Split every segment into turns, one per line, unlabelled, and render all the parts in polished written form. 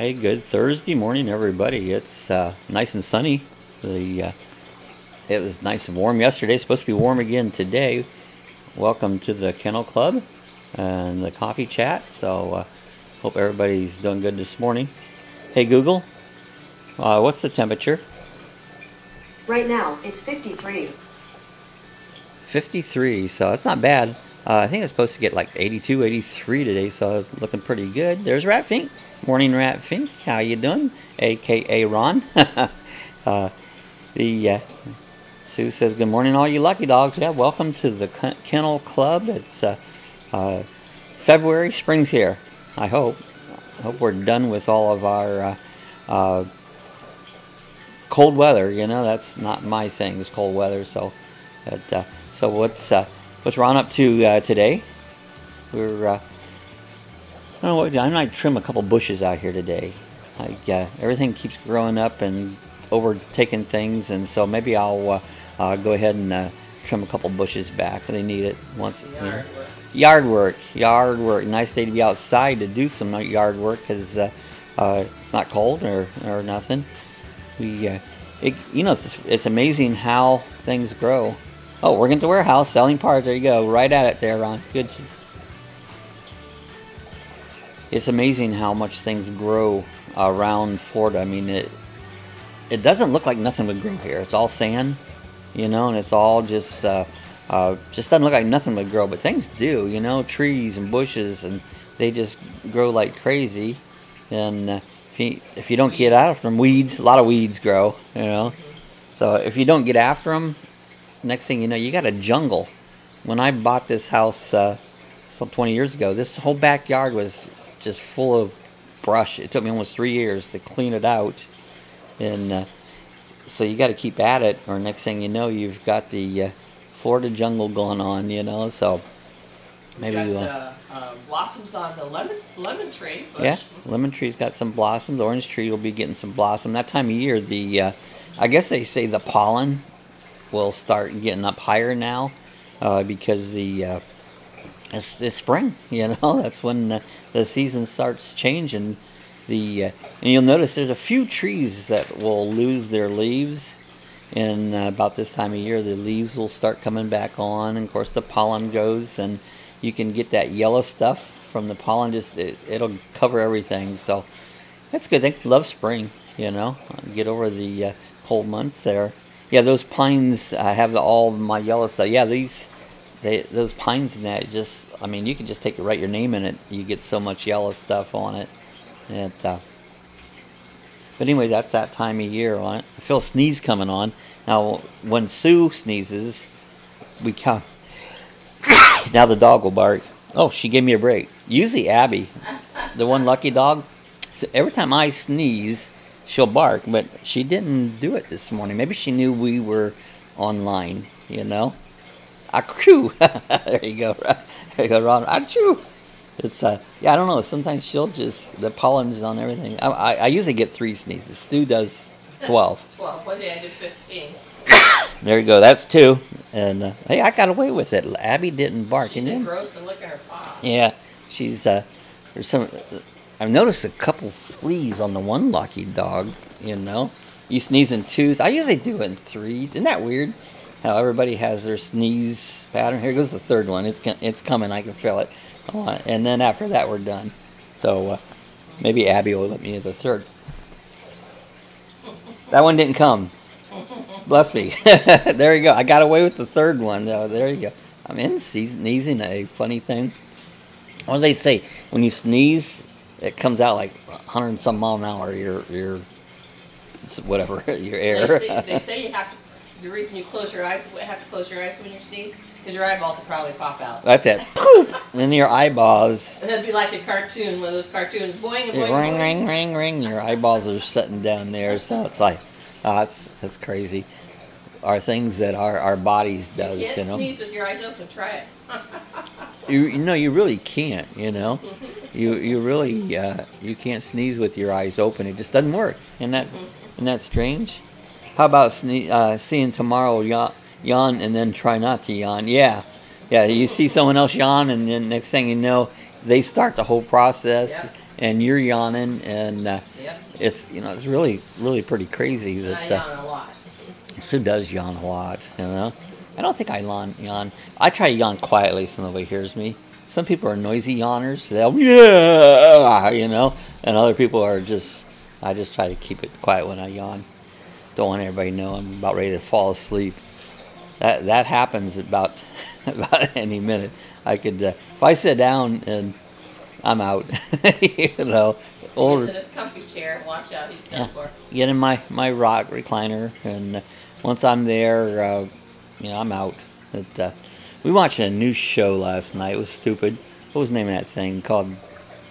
Hey, good Thursday morning, everybody. It's nice and sunny. It was nice and warm yesterday. It's supposed to be warm again today. Welcome to the Kennel Club and the coffee chat. So, hope everybody's doing good this morning. Hey, Google, what's the temperature?
Right now, it's 53.
53, so that's not bad. I think it's supposed to get like 82, 83 today, so looking pretty good. There's Rat Fink. Morning, Rat Fink. How you doing? AKA Ron. Sue says, good morning, all you lucky dogs. Yeah, welcome to the Kennel Club. It's February. Spring's here. I hope we're done with all of our cold weather. You know, that's not my thing, is cold weather. So what's Ron up to today? We're I don't know what, I might trim a couple bushes out here today. Everything keeps growing up and overtaking things, and so maybe I'll go ahead and trim a couple bushes back. They need it once. Yard work. Nice day to be outside to do some yard work because it's not cold or nothing. It's amazing how things grow. Oh, working at the warehouse, selling parts. There you go, right at it there, Ron. Good. It's amazing how much things grow around Florida. I mean, it doesn't look like nothing would grow here. It's all sand, you know, and it's all just doesn't look like nothing would grow, but things do, you know, trees and bushes, and they just grow like crazy. And if you don't get after them, weeds, a lot of weeds grow, you know. So if you don't get after them, next thing you know, you got a jungle. When I bought this house some 20 years ago, this whole backyard was just full of brush. It took me almost 3 years to clean it out, and so you got to keep at it, or next thing you know, you've got the Florida jungle going on, you know. So maybe
we got blossoms on the lemon tree bush.
Yeah, lemon tree's got some blossoms. The orange tree will be getting some blossom that time of year. I guess they say the pollen will start getting up higher now because it's spring, you know. That's when the season starts changing. And you'll notice there's a few trees that will lose their leaves, and about this time of year the leaves will start coming back on, and of course the pollen goes, and you can get that yellow stuff from the pollen. Just it'll cover everything, so that's good. They love spring, you know. Get over the cold months there. Yeah, those pines have all my yellow stuff. Yeah, those pines and that, just, I mean, you can just write your name in it. You get so much yellow stuff on it. But anyway, that's that time of year on it. I feel a sneeze coming on. Now, when Sue sneezes, we count. Now the dog will bark. Oh, she gave me a break. Usually Abby, the one lucky dog, so every time I sneeze, she'll bark, but she didn't do it this morning. Maybe she knew we were online, you know. Achoo! There you go. There you go, Ron. Achoo! It's yeah, I don't know. Sometimes she'll just, the pollen's on everything. I usually get 3 sneezes. Stu does 12.
12. One day I did 15.
There you go. That's 2. And hey, I got away with it. Abby didn't bark.
She's gross and licking her paw.
Yeah, she's there's some. I've noticed a couple fleas on the one lucky dog. You know, you sneeze in 2s. I usually do it in 3s. Isn't that weird? How everybody has their sneeze pattern. Here goes the 3rd one. It's coming. I can feel it. And then after that, we're done. So maybe Abby will let me do the 3rd. That one didn't come. Bless me. There you go. I got away with the 3rd one. There you go. I'm in sneezing, a funny thing. What do they say? When you sneeze, it comes out like 100 and some mile an hour. Your whatever, your air.
They say you have to. The reason you have to close your eyes when you sneeze, because your eyeballs will probably pop out.
That's it. Poop! In your eyeballs.
And it'd be like a cartoon, one of those cartoons. Boing, and boing,
ring,
boing.
ring, ring, ring. Your eyeballs are sitting down there, so it's like, that's crazy. Are things that our bodies does,
you can't
know.
Sneeze with your eyes open. Try it.
You know, you really can't. You know, you really you can't sneeze with your eyes open. It just doesn't work. Isn't that strange? How about seeing tomorrow yawn and then try not to yawn? Yeah, you see someone else yawn, and then next thing you know, they start the whole process.
Yeah.
and you're yawning, and
Yep.
it's it's really pretty crazy
And I
that
yawn a lot.
Sue does yawn a lot. I don't think I yawn. I try to yawn quietly so nobody hears me. Some people are noisy yawners. They'll and other people are just. I just try to keep it quiet when I yawn. Don't want everybody to know I'm about ready to fall asleep. That happens about any minute. I could if I sit down and I'm out. Older.
He's in his comfy chair. Watch out, he's done for.
Get in my rock recliner, and once I'm there, I'm out. We watched a new show last night. It was stupid. What was the name of that thing called?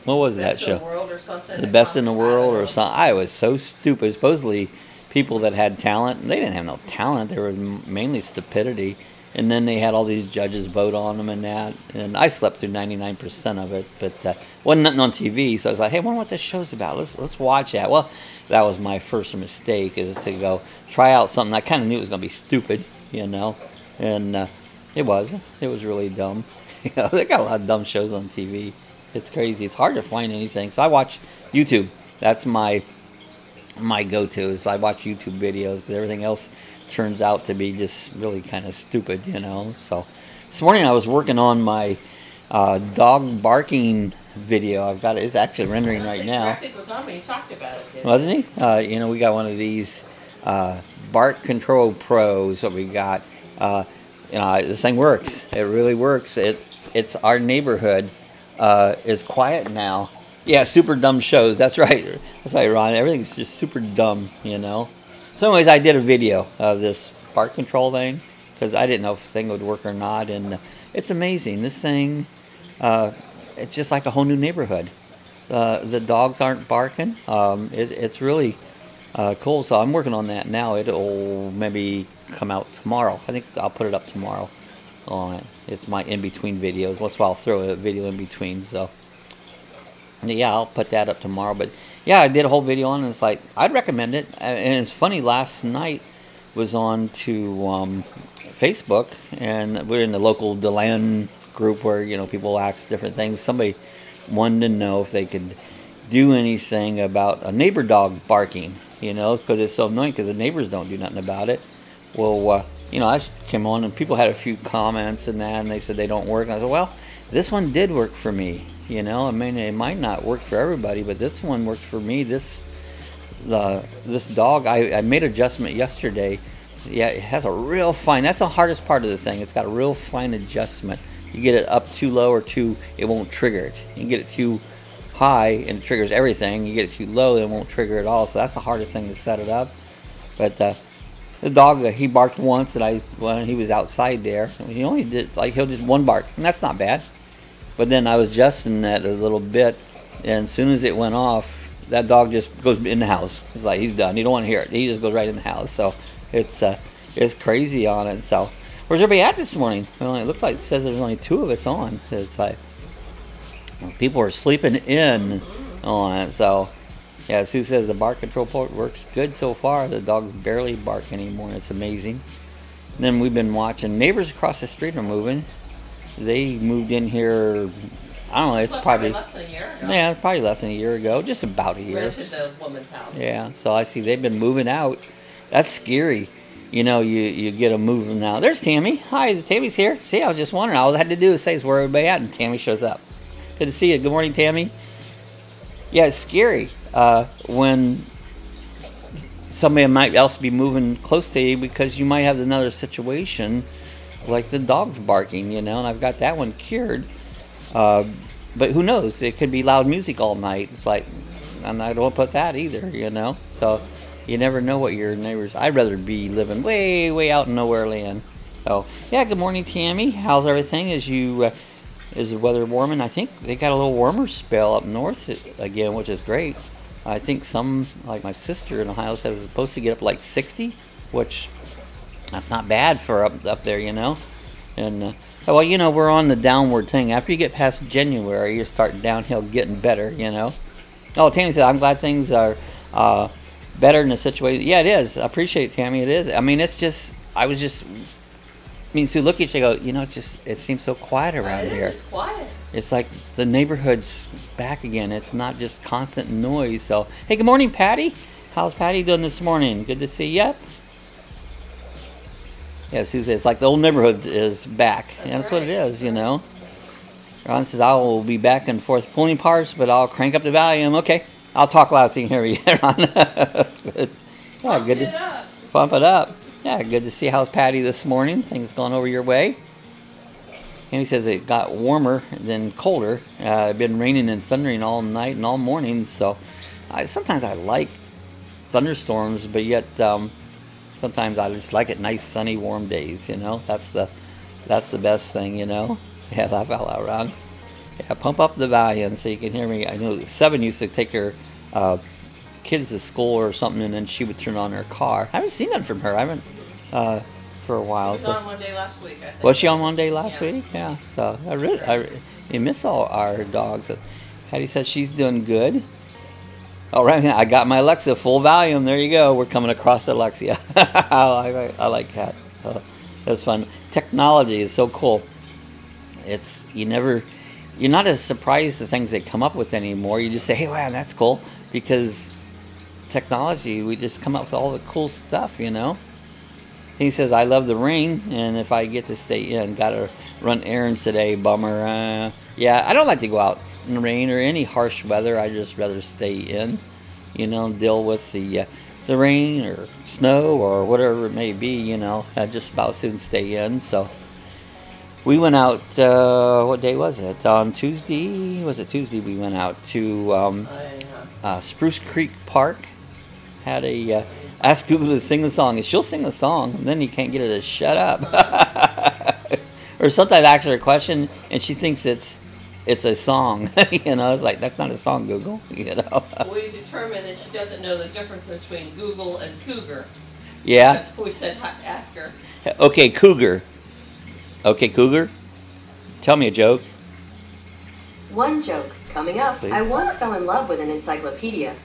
What was that show?
Best in the World or something.
The Best in the World or something. I was so stupid. Supposedly, people that had talent, they didn't have no talent. They were mainly stupidity. And then they had all these judges vote on them and that. And I slept through 99% of it, but wasn't nothing on TV. So I was like, hey, I wonder what this show's about. Let's watch that. Well, that was my first mistake, is to go try out something. I kind of knew it was going to be stupid, and it was really dumb. They got a lot of dumb shows on TV. It's crazy. It's hard to find anything. So I watch YouTube. That's my go-to. Is I watch YouTube videos, because everything else turns out to be just really kind of stupid, So this morning I was working on my dog barking video. I've got it. It's actually rendering right now.
Graphic was on when you talked about it.
Wasn't he? We got one of these Bark Control Pros that we got. This thing works. It really works. It's our neighborhood is quiet now. Yeah, super dumb shows. That's right. That's right, Ron. Everything's just super dumb, So anyways, I did a video of this bark control thing, because I didn't know if the thing would work or not, and it's amazing. This thing, it's just like a whole new neighborhood. The dogs aren't barking. It's really cool. So I'm working on that now. It'll maybe come out tomorrow. I think I'll put it up tomorrow on it. It's my in-between videos. Once in a while I'll throw a video in between. So yeah, I'll put that up tomorrow. But yeah, I did a whole video on it. It's like, I'd recommend it. And it's funny, last night was on to Facebook, and we're in the local DeLand group where, people ask different things. Somebody wanted to know if they could do anything about a neighbor dog barking, because it's so annoying, because the neighbors don't do nothing about it. Well, I came on and people had a few comments and that, and they said they don't work. And I said, well, this one did work for me. I mean, it might not work for everybody, but this one worked for me. This dog, I made adjustment yesterday. Yeah, it has a real fine. That's the hardest part of the thing. It's got a real fine adjustment. You get it up too low or too, it won't trigger it. You can get it too high and it triggers everything. You get it too low, it won't trigger at all. So that's the hardest thing to set it up. But the dog, he barked once, and when he was outside there, he only did he'll just one bark, and that's not bad. But then I was adjusting that a little bit, and as soon as it went off, that dog just goes in the house. It's like he's done. He don't want to hear it. He just goes right in the house. So it's crazy on it. So where's everybody at this morning? Well, it looks like it says there's only 2 of us on. It's like people are sleeping in on it. So yeah, Sue says the bark control port works good so far. The dogs barely bark anymore. It's amazing. And then we've been watching. Neighbors across the street are moving. They moved in here, I don't know, it's probably
less than a year ago.
Yeah, it's probably less than a year ago, just about a year.
Rented the woman's house.
Yeah, so I see they've been moving out. That's scary. You get them moving now. There's Tammy. Hi, Tammy's here. See, I was just wondering. All I had to do is say where everybody at, and Tammy shows up. Good to see you. Good morning, Tammy. Yeah, it's scary when somebody might else be moving close to you, because you might have another situation like the dog's barking, and I've got that one cured. But who knows? It could be loud music all night. It's like, and I don't put that either, So you never know what your neighbors. I'd rather be living way, way out in nowhere land. So yeah, good morning, Tammy. How's everything? Is the weather warming? I think they got a little warmer spell up north again, which is great. I think some, like my sister in Ohio, said it was supposed to get up like 60, which that's not bad for up there, And we're on the downward thing. After you get past January, you start downhill, getting better, Oh, Tammy said, I'm glad things are better in the situation. Yeah, it is. I appreciate it, Tammy. It is. I mean, it's just, I was just mean, Sue, look at you and go, you know, it seems so quiet around here.
It's quiet.
It's like the neighborhood's back again. It's not just constant noise. So, hey, good morning, Patty. How's Patty doing this morning? Good to see you. Yeah, Sue says it's like the old neighborhood is back. That's what it is, you know. Ron says, I will be back and forth pulling parts, but I'll crank up the volume. Okay, I'll talk loud so you can hear me, Ron. That's good. Yeah, good to pump it up. Yeah, good to see. How's Patty this morning? Things going over your way? And he says it got warmer than colder. It's been raining and thundering all night and all morning. So sometimes I like thunderstorms, but yet sometimes I just like it nice, sunny, warm days. You know, that's the best thing. You know, yeah, laugh out loud, Ron. Yeah, pump up the volume so you can hear me. I know Seven used to take her kids to school or something, and then she would turn on her car. I haven't seen that from her. I haven't. For a while.
She was on one day last week, I think.
Was she on one day last week? Yeah. So I miss all our dogs. Patty says she's doing good. All right, I got my Alexa full volume. There you go. We're coming across Alexia. I like that. That's fun. Technology is so cool. You're not as surprised at things they come up with anymore. You just say, hey, wow, that's cool, because technology, we just come up with all the cool stuff, you know. He says, I love the rain, and if I get to stay in, got to run errands today, bummer. Yeah, I don't like to go out in the rain or any harsh weather. I just rather stay in, you know, deal with the rain or snow or whatever it may be, you know. I just about soon stay in. So we went out, what day was it? On Tuesday? Was it Tuesday we went out to Spruce Creek Park. Had a... ask Google to sing the song, and she'll sing the song, and then you can't get her to shut up. Or sometimes I ask her a question, and she thinks it's a song. You know, it's like, that's not a song, Google. You know.
We determined that she doesn't know the difference between Google and cougar.
Yeah.
That's what we said. Ask her.
Okay, cougar. Okay, cougar. Tell me a joke.
One joke coming up. I once fell in love with an encyclopedia.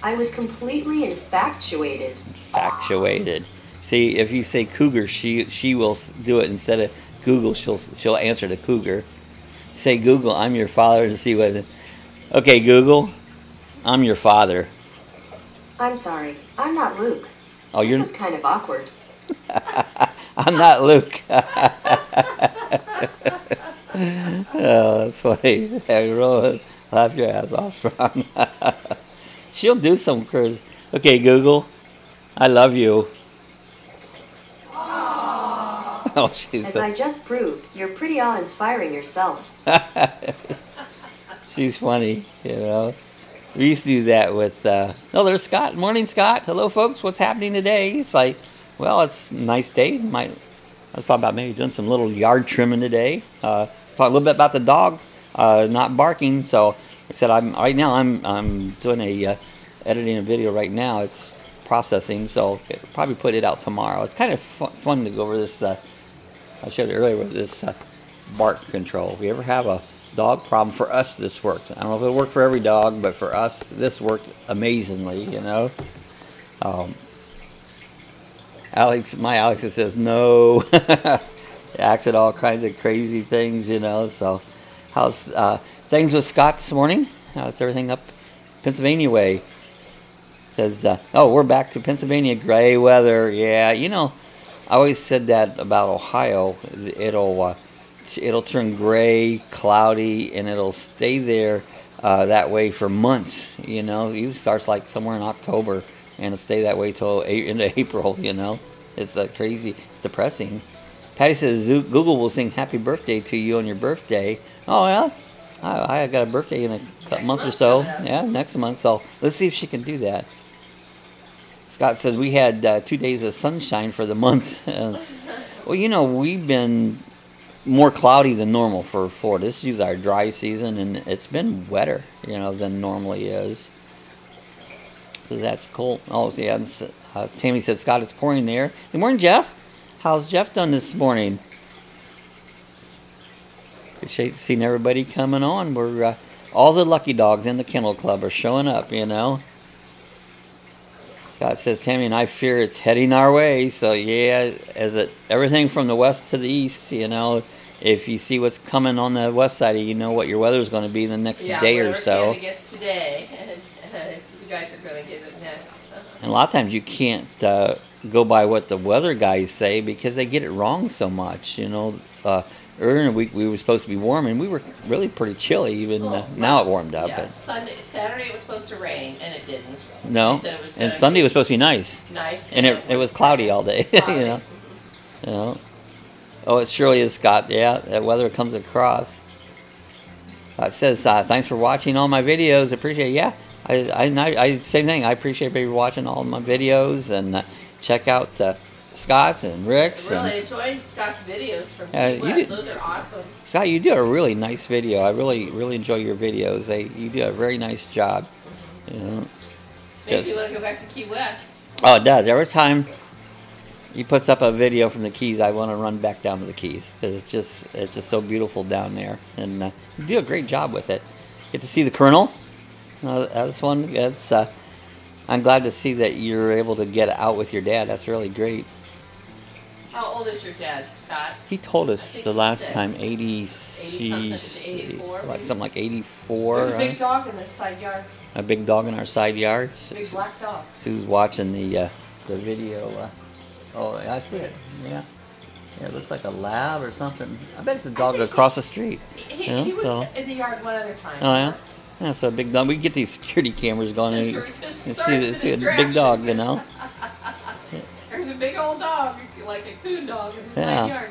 I was completely infatuated.
Infatuated. See, if you say cougar, she will do it instead of Google. She'll answer to cougar. Say, Google, I'm your father, to see what. Okay, Google, I'm your father.
I'm sorry, I'm not Luke.
Oh,
this is kind of awkward.
I'm not Luke. Oh, that's funny. Yeah, laugh your ass off, Ron. She'll do some crazy. Okay, Google, I love you. Oh,
As I just proved, you're pretty awe-inspiring yourself.
She's funny, you know. We used to do that with, oh, there's Scott. Morning, Scott. Hello, folks. What's happening today? It's like, well, it's a nice day. I was talking about maybe doing some little yard trimming today. Talk a little bit about the dog not barking. So I said, right now I'm doing editing a video right now. It's processing, so I'll probably put it out tomorrow. It's kind of fun to go over this. I showed it earlier with this bark control. If you ever have a dog problem, for us this worked. I don't know if it'll work for every dog, but for us this worked amazingly. You know, Alex says no. Acts at all kinds of crazy things. You know, so how's things with Scott this morning? How's everything up Pennsylvania way? Says, oh, we're back to Pennsylvania, gray weather. Yeah, you know, I always said that about Ohio. It'll turn gray, cloudy, and it'll stay there that way for months. You know, it starts like somewhere in October, and it'll stay that way till into April. You know, it's crazy. It's depressing. Patty says Google will sing "Happy Birthday" to you on your birthday. Oh yeah, I got a birthday in a month or so. Yeah, next month. So let's see if she can do that. Scott said we had 2 days of sunshine for the month. Well, you know, we've been more cloudy than normal for Florida. This is our dry season, and it's been wetter, you know, than normally is. So that's cool. Oh, yeah. Tammy said, Scott, it's pouring there. Good morning, Jeff. How's Jeff done this morning? Appreciate seeing everybody coming on. We're all the lucky dogs in the kennel club are showing up, you know. Scott says, Tammy and I fear it's heading our way. So yeah, everything from the west to the east, you know, if you see what's coming on the west side, you know what your weather's going to be the next day or so.
Yeah, gets today, you guys are going to get it next.
And a lot of times you can't go by what the weather guys say because they get it wrong so much. You know, earlier in the week we were supposed to be warm, and we were really pretty chilly. Even now it warmed up.
Yeah,
but
Saturday it was supposed to rain, and it didn't.
No, and Sunday was supposed to be nice.
Nice,
and it was cloudy all day.
Cloudy.
You know. Oh, it surely is, Scott. Yeah, that weather comes across. It says, thanks for watching all my videos. Appreciate it. Yeah, I same thing. I appreciate people watching all my videos, and check out Scott's and Rick's.
I really enjoyed Scott's videos from Key West. Those are awesome.
Scott, you do a really nice video. I really enjoy your videos. You do a very nice job. You know,
makes me want to go back to Key West.
Oh, it does. Every time he puts up a video from the Keys, I want to run back down to the Keys because it's just so beautiful down there, and you do a great job with it. Get to see the Colonel. That's one. That's I'm glad to see that you're able to get out with your dad. That's really great.
How old is your dad, Scott?
He told us the last time
84,
something like 84.
There's a big dog in the side yard.
A big dog in our side yard.
Big black dog.
Sue's watching the video. Oh, I see it. Yeah. Yeah, it looks like a lab or something. I bet it's a dog across the street.
He was in the yard one other time.
Oh, yeah? Yeah, so a big dog. We can get these security cameras going and see a big dog, you know?
There's a big old dog, like a coon dog in the side yard.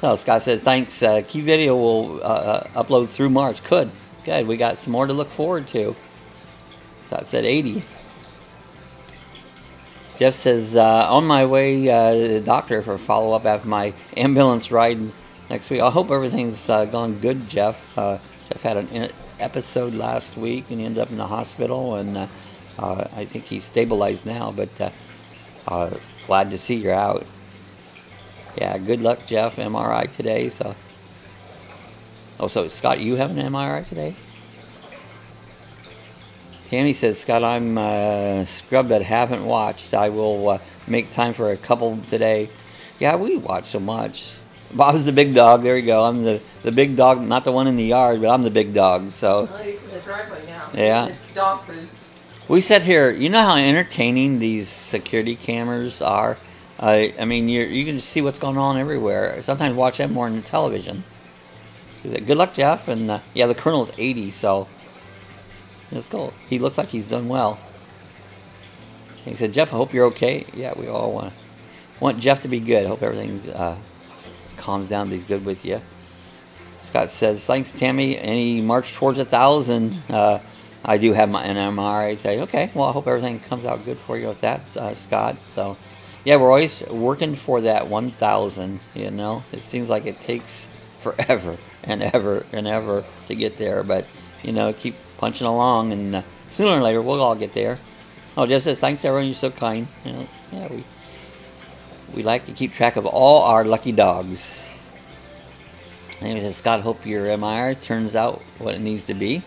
Well, Scott said, thanks. Key video will upload through March. Good. We got some more to look forward to. Scott said 80. Jeff says, on my way to the doctor for follow-up after my ambulance ride next week. I hope everything's gone good, Jeff. Jeff had an episode last week and he ended up in the hospital, and I think he's stabilized now, but glad to see you're out. Yeah, good luck, Jeff. MRI today. So Scott, you have an MRI today? Tammy says, Scott, I'm scrubbed but haven't watched. I will make time for a couple today. Yeah, we watch so much. Bob's the big dog. There you go. I'm the big dog, not the one in the yard, but I'm the big dog. So.
Well, he's in the driveway now.
Yeah.
The dog food.
We sit here. You know how entertaining these security cameras are. I mean, you can just see what's going on everywhere. Sometimes watch them more on television. Good luck, Jeff. And yeah, the Colonel's 80, so. That's cool. He looks like he's done well. He said, Jeff, I hope you're okay. Yeah, we all want Jeff to be good. I hope everything calms down, he's good with you. Scott says, thanks, Tammy. Any march towards 1,000? I do have an MRI today. Okay, well, I hope everything comes out good for you with that, Scott. So, yeah, we're always working for that 1,000, you know. It seems like it takes forever and ever and ever to get there, but, you know, keep punching along, and sooner or later we'll all get there. Oh, Jeff says, thanks everyone, you're so kind. You know, yeah, we like to keep track of all our lucky dogs. Anyway, says, Scott, hope your MRI turns out what it needs to be.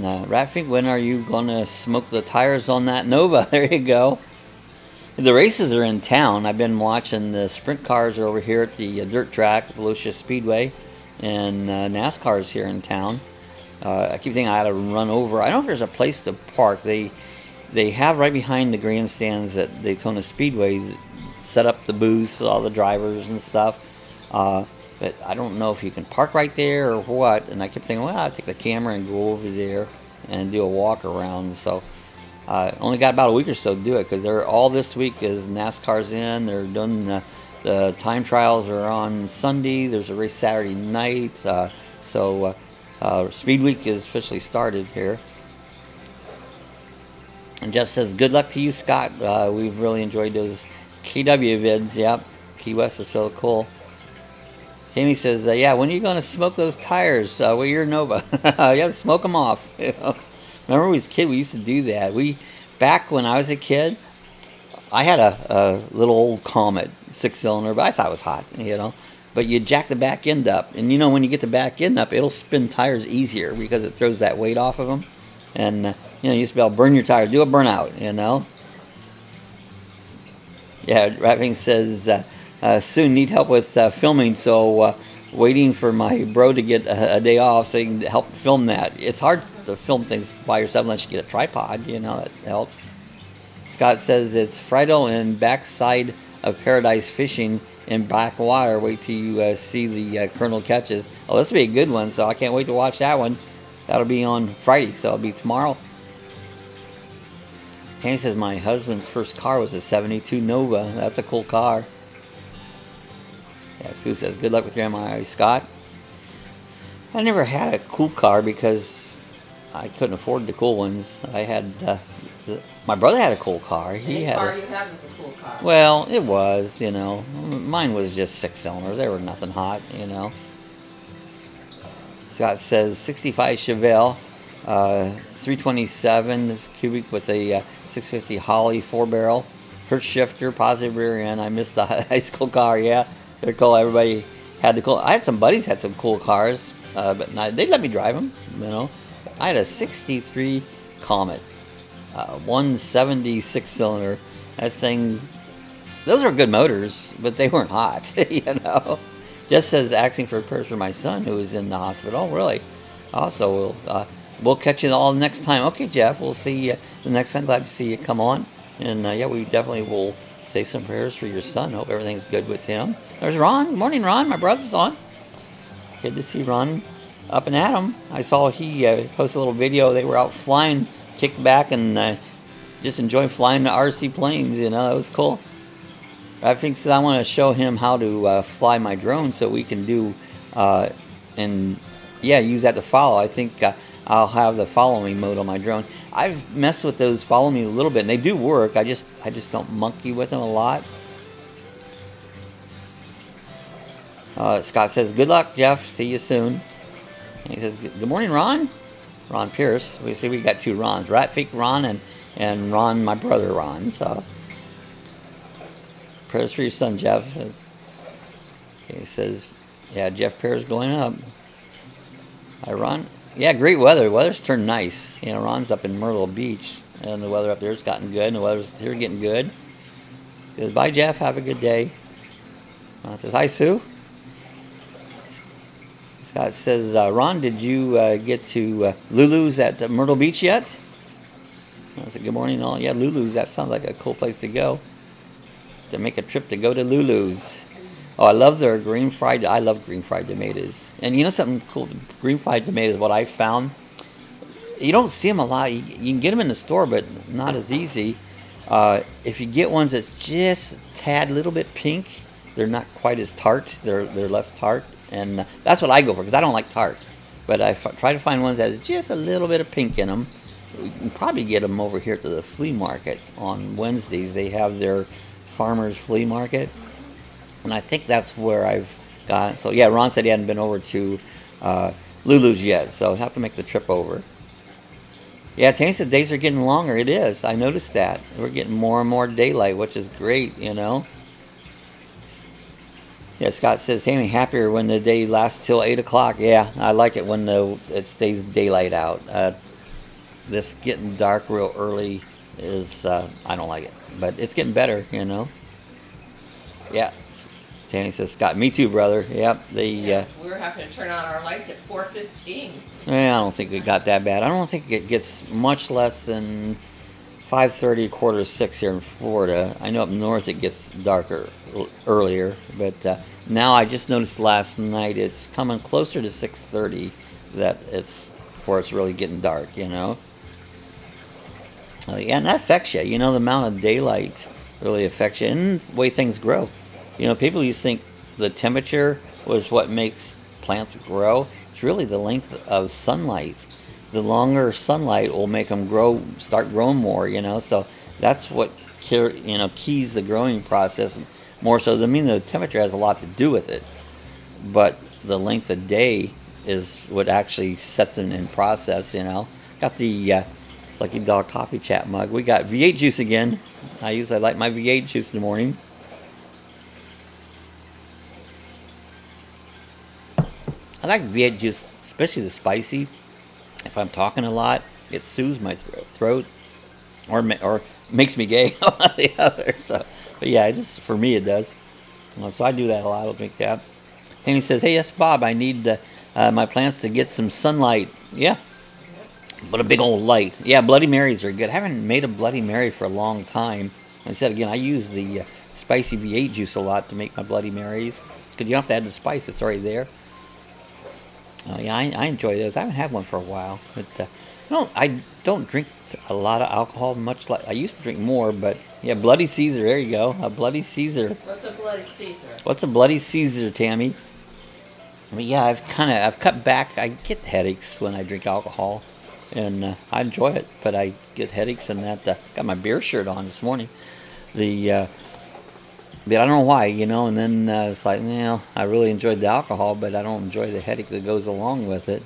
And Ratfink, when are you going to smoke the tires on that Nova? There you go. The races are in town. I've been watching the sprint cars are over here at the dirt track, Volusia Speedway, and NASCAR's here in town. I keep thinking I ought to run over. I don't know if there's a place to park. They have right behind the grandstands at Daytona Speedway set up the booths, all the drivers and stuff. But I don't know if you can park right there or what. And I kept thinking, well, I'll take the camera and go over there and do a walk around. So only got about a week or so to do it, because they're all this week is NASCAR's in. They're doing the time trials are on Sunday. There's a race Saturday night. Speed Week is officially started here. And Jeff says, good luck to you, Scott. We've really enjoyed those KW vids. Yep, Key West is so cool. Jamie says, yeah, when are you going to smoke those tires with your Nova? Yeah, smoke them off. You know? Remember when we was a kid, we used to do that. Back when I was a kid, I had a little old Comet 6-cylinder, but I thought it was hot, you know. But you jack the back end up, and you know when you get the back end up, it'll spin tires easier because it throws that weight off of them. And you know, you used to be able to burn your tires, do a burnout, you know. Yeah, Rapping says soon need help with filming, so waiting for my bro to get a day off so he can help film that. It's hard to film things by yourself unless you get a tripod, you know, that helps. Scott says it's Friday and backside of paradise fishing in black water. Wait till you see the Colonel catches. Oh, this will be a good one, so I can't wait to watch that one. That'll be on Friday, so it'll be tomorrow. Kenny says my husband's first car was a 72 Nova. That's a cool car. Yeah, Sue says good luck with your MRI, Scott. I never had a cool car because I couldn't afford the cool ones. I had my brother had a cool car. He had
car you had was a cool car.
Well, it was, you know. Mine was just 6-cylinder. They were nothing hot, you know. Scott says 65 Chevelle, 327 cubic with a 650 Holly 4-barrel, Hertz shifter, positive rear end. I missed the high school car. Yeah, they're cool. Everybody had the cool. I had some buddies had some cool cars, but they let me drive them. You know, I had a 63 Comet, 176 cylinder. That thing. Those are good motors, but they weren't hot. You know. Just says asking for prayers for my son who is in the hospital. Really? Also, we'll catch you all next time. Okay, Jeff. We'll see you the next time. Glad to see you come on. And yeah, we definitely will say some prayers for your son. Hope everything's good with him. There's Ron. Good morning, Ron. My brother's on. Good to see Ron up and at him. I saw he posted a little video. They were out flying, kicked back, and just enjoying flying the RC planes. You know, that was cool. I think I want to show him how to fly my drone so we can do and yeah, use that to follow. I think I'll have the follow me mode on my drone. I've messed with those follow me a little bit and they do work. I just don't monkey with them a lot. Scott says good luck, Jeff. See you soon. And he says good morning, Ron. Ron Pierce. We see we got two Rons, Ratfik Ron and Ron, my brother Ron. So. Prayers for your son, Jeff. He says, yeah, Jeff Pear's going up. Hi, Ron. Yeah, great weather. Weather's turned nice. You know, Ron's up in Myrtle Beach, and the weather up there's gotten good, and the weather's here getting good. He says, bye, Jeff. Have a good day. Ron says, hi, Sue. Scott says, Ron, did you get to Lulu's at Myrtle Beach yet? I said, good morning, all. Yeah, Lulu's. That sounds like a cool place to go. To make a trip to go to Lulu's. Oh, I love their green fried. I love green fried tomatoes. And you know something cool? Green fried tomatoes. What I found, you don't see them a lot. You can get them in the store, but not as easy. If you get ones that's just a tad little bit pink, they're not quite as tart. They're less tart, and that's what I go for because I don't like tart. But I try to find ones that has just a little bit of pink in them. You can probably get them over here to the flea market on Wednesdays. They have their farmers flea market, and I think that's where I've got. So yeah, Ron said he hadn't been over to Lulu's yet, so I'll have to make the trip over. Yeah, Tanya said days are getting longer. It is. I noticed that we're getting more and more daylight, which is great, you know. Yeah, Scott says, hey, I'm happier when the day lasts till 8 o'clock. Yeah, I like it when it stays daylight out. This getting dark real early is I don't like it. But it's getting better, you know. Yeah. Tanny says, Scott, me too, brother. Yep.
Yeah, we were having to turn on our lights at 4:15.
Yeah, I don't think it got that bad. I don't think it gets much less than 5:30, 5:45 here in Florida. I know up north it gets darker earlier, but now I just noticed last night it's coming closer to 6:30 that it's really getting dark, you know. Yeah, and that affects you. You know, the amount of daylight really affects you and the way things grow. You know, people used to think the temperature was what makes plants grow. It's really the length of sunlight. The longer sunlight will make them start growing more, you know. So that's what, you know, keys the growing process more so. I mean, the temperature has a lot to do with it. But the length of day is what actually sets it in process, you know. Got the Lucky Dog Coffee Chat mug. We got V8 juice again. I usually like my V8 juice in the morning. I like V8 juice, especially the spicy. If I'm talking a lot, it soothes my throat, or makes me gay on the other. So, but yeah, just for me it does. So I do that a lot. I'll make that. Tammy says, "Hey, yes, Bob, I need my plants to get some sunlight." Yeah, but a big old light. Yeah, Bloody Marys are good. I haven't made a Bloody Mary for a long time. I said again, I use the spicy V8 juice a lot to make my Bloody Marys, because you don't have to add the spice; it's already there. Yeah, I enjoy those. I haven't had one for a while, but I don't drink a lot of alcohol much like I used to drink more. But yeah, Bloody Caesar. There you go, a Bloody Caesar.
What's a Bloody Caesar?
What's a Bloody Caesar, Tammy? But yeah, I've cut back. I get headaches when I drink alcohol, and I enjoy it, but I get headaches and that. Got my beer shirt on this morning. But I don't know why, you know, and then it's like, well, I really enjoyed the alcohol, but I don't enjoy the headache that goes along with it.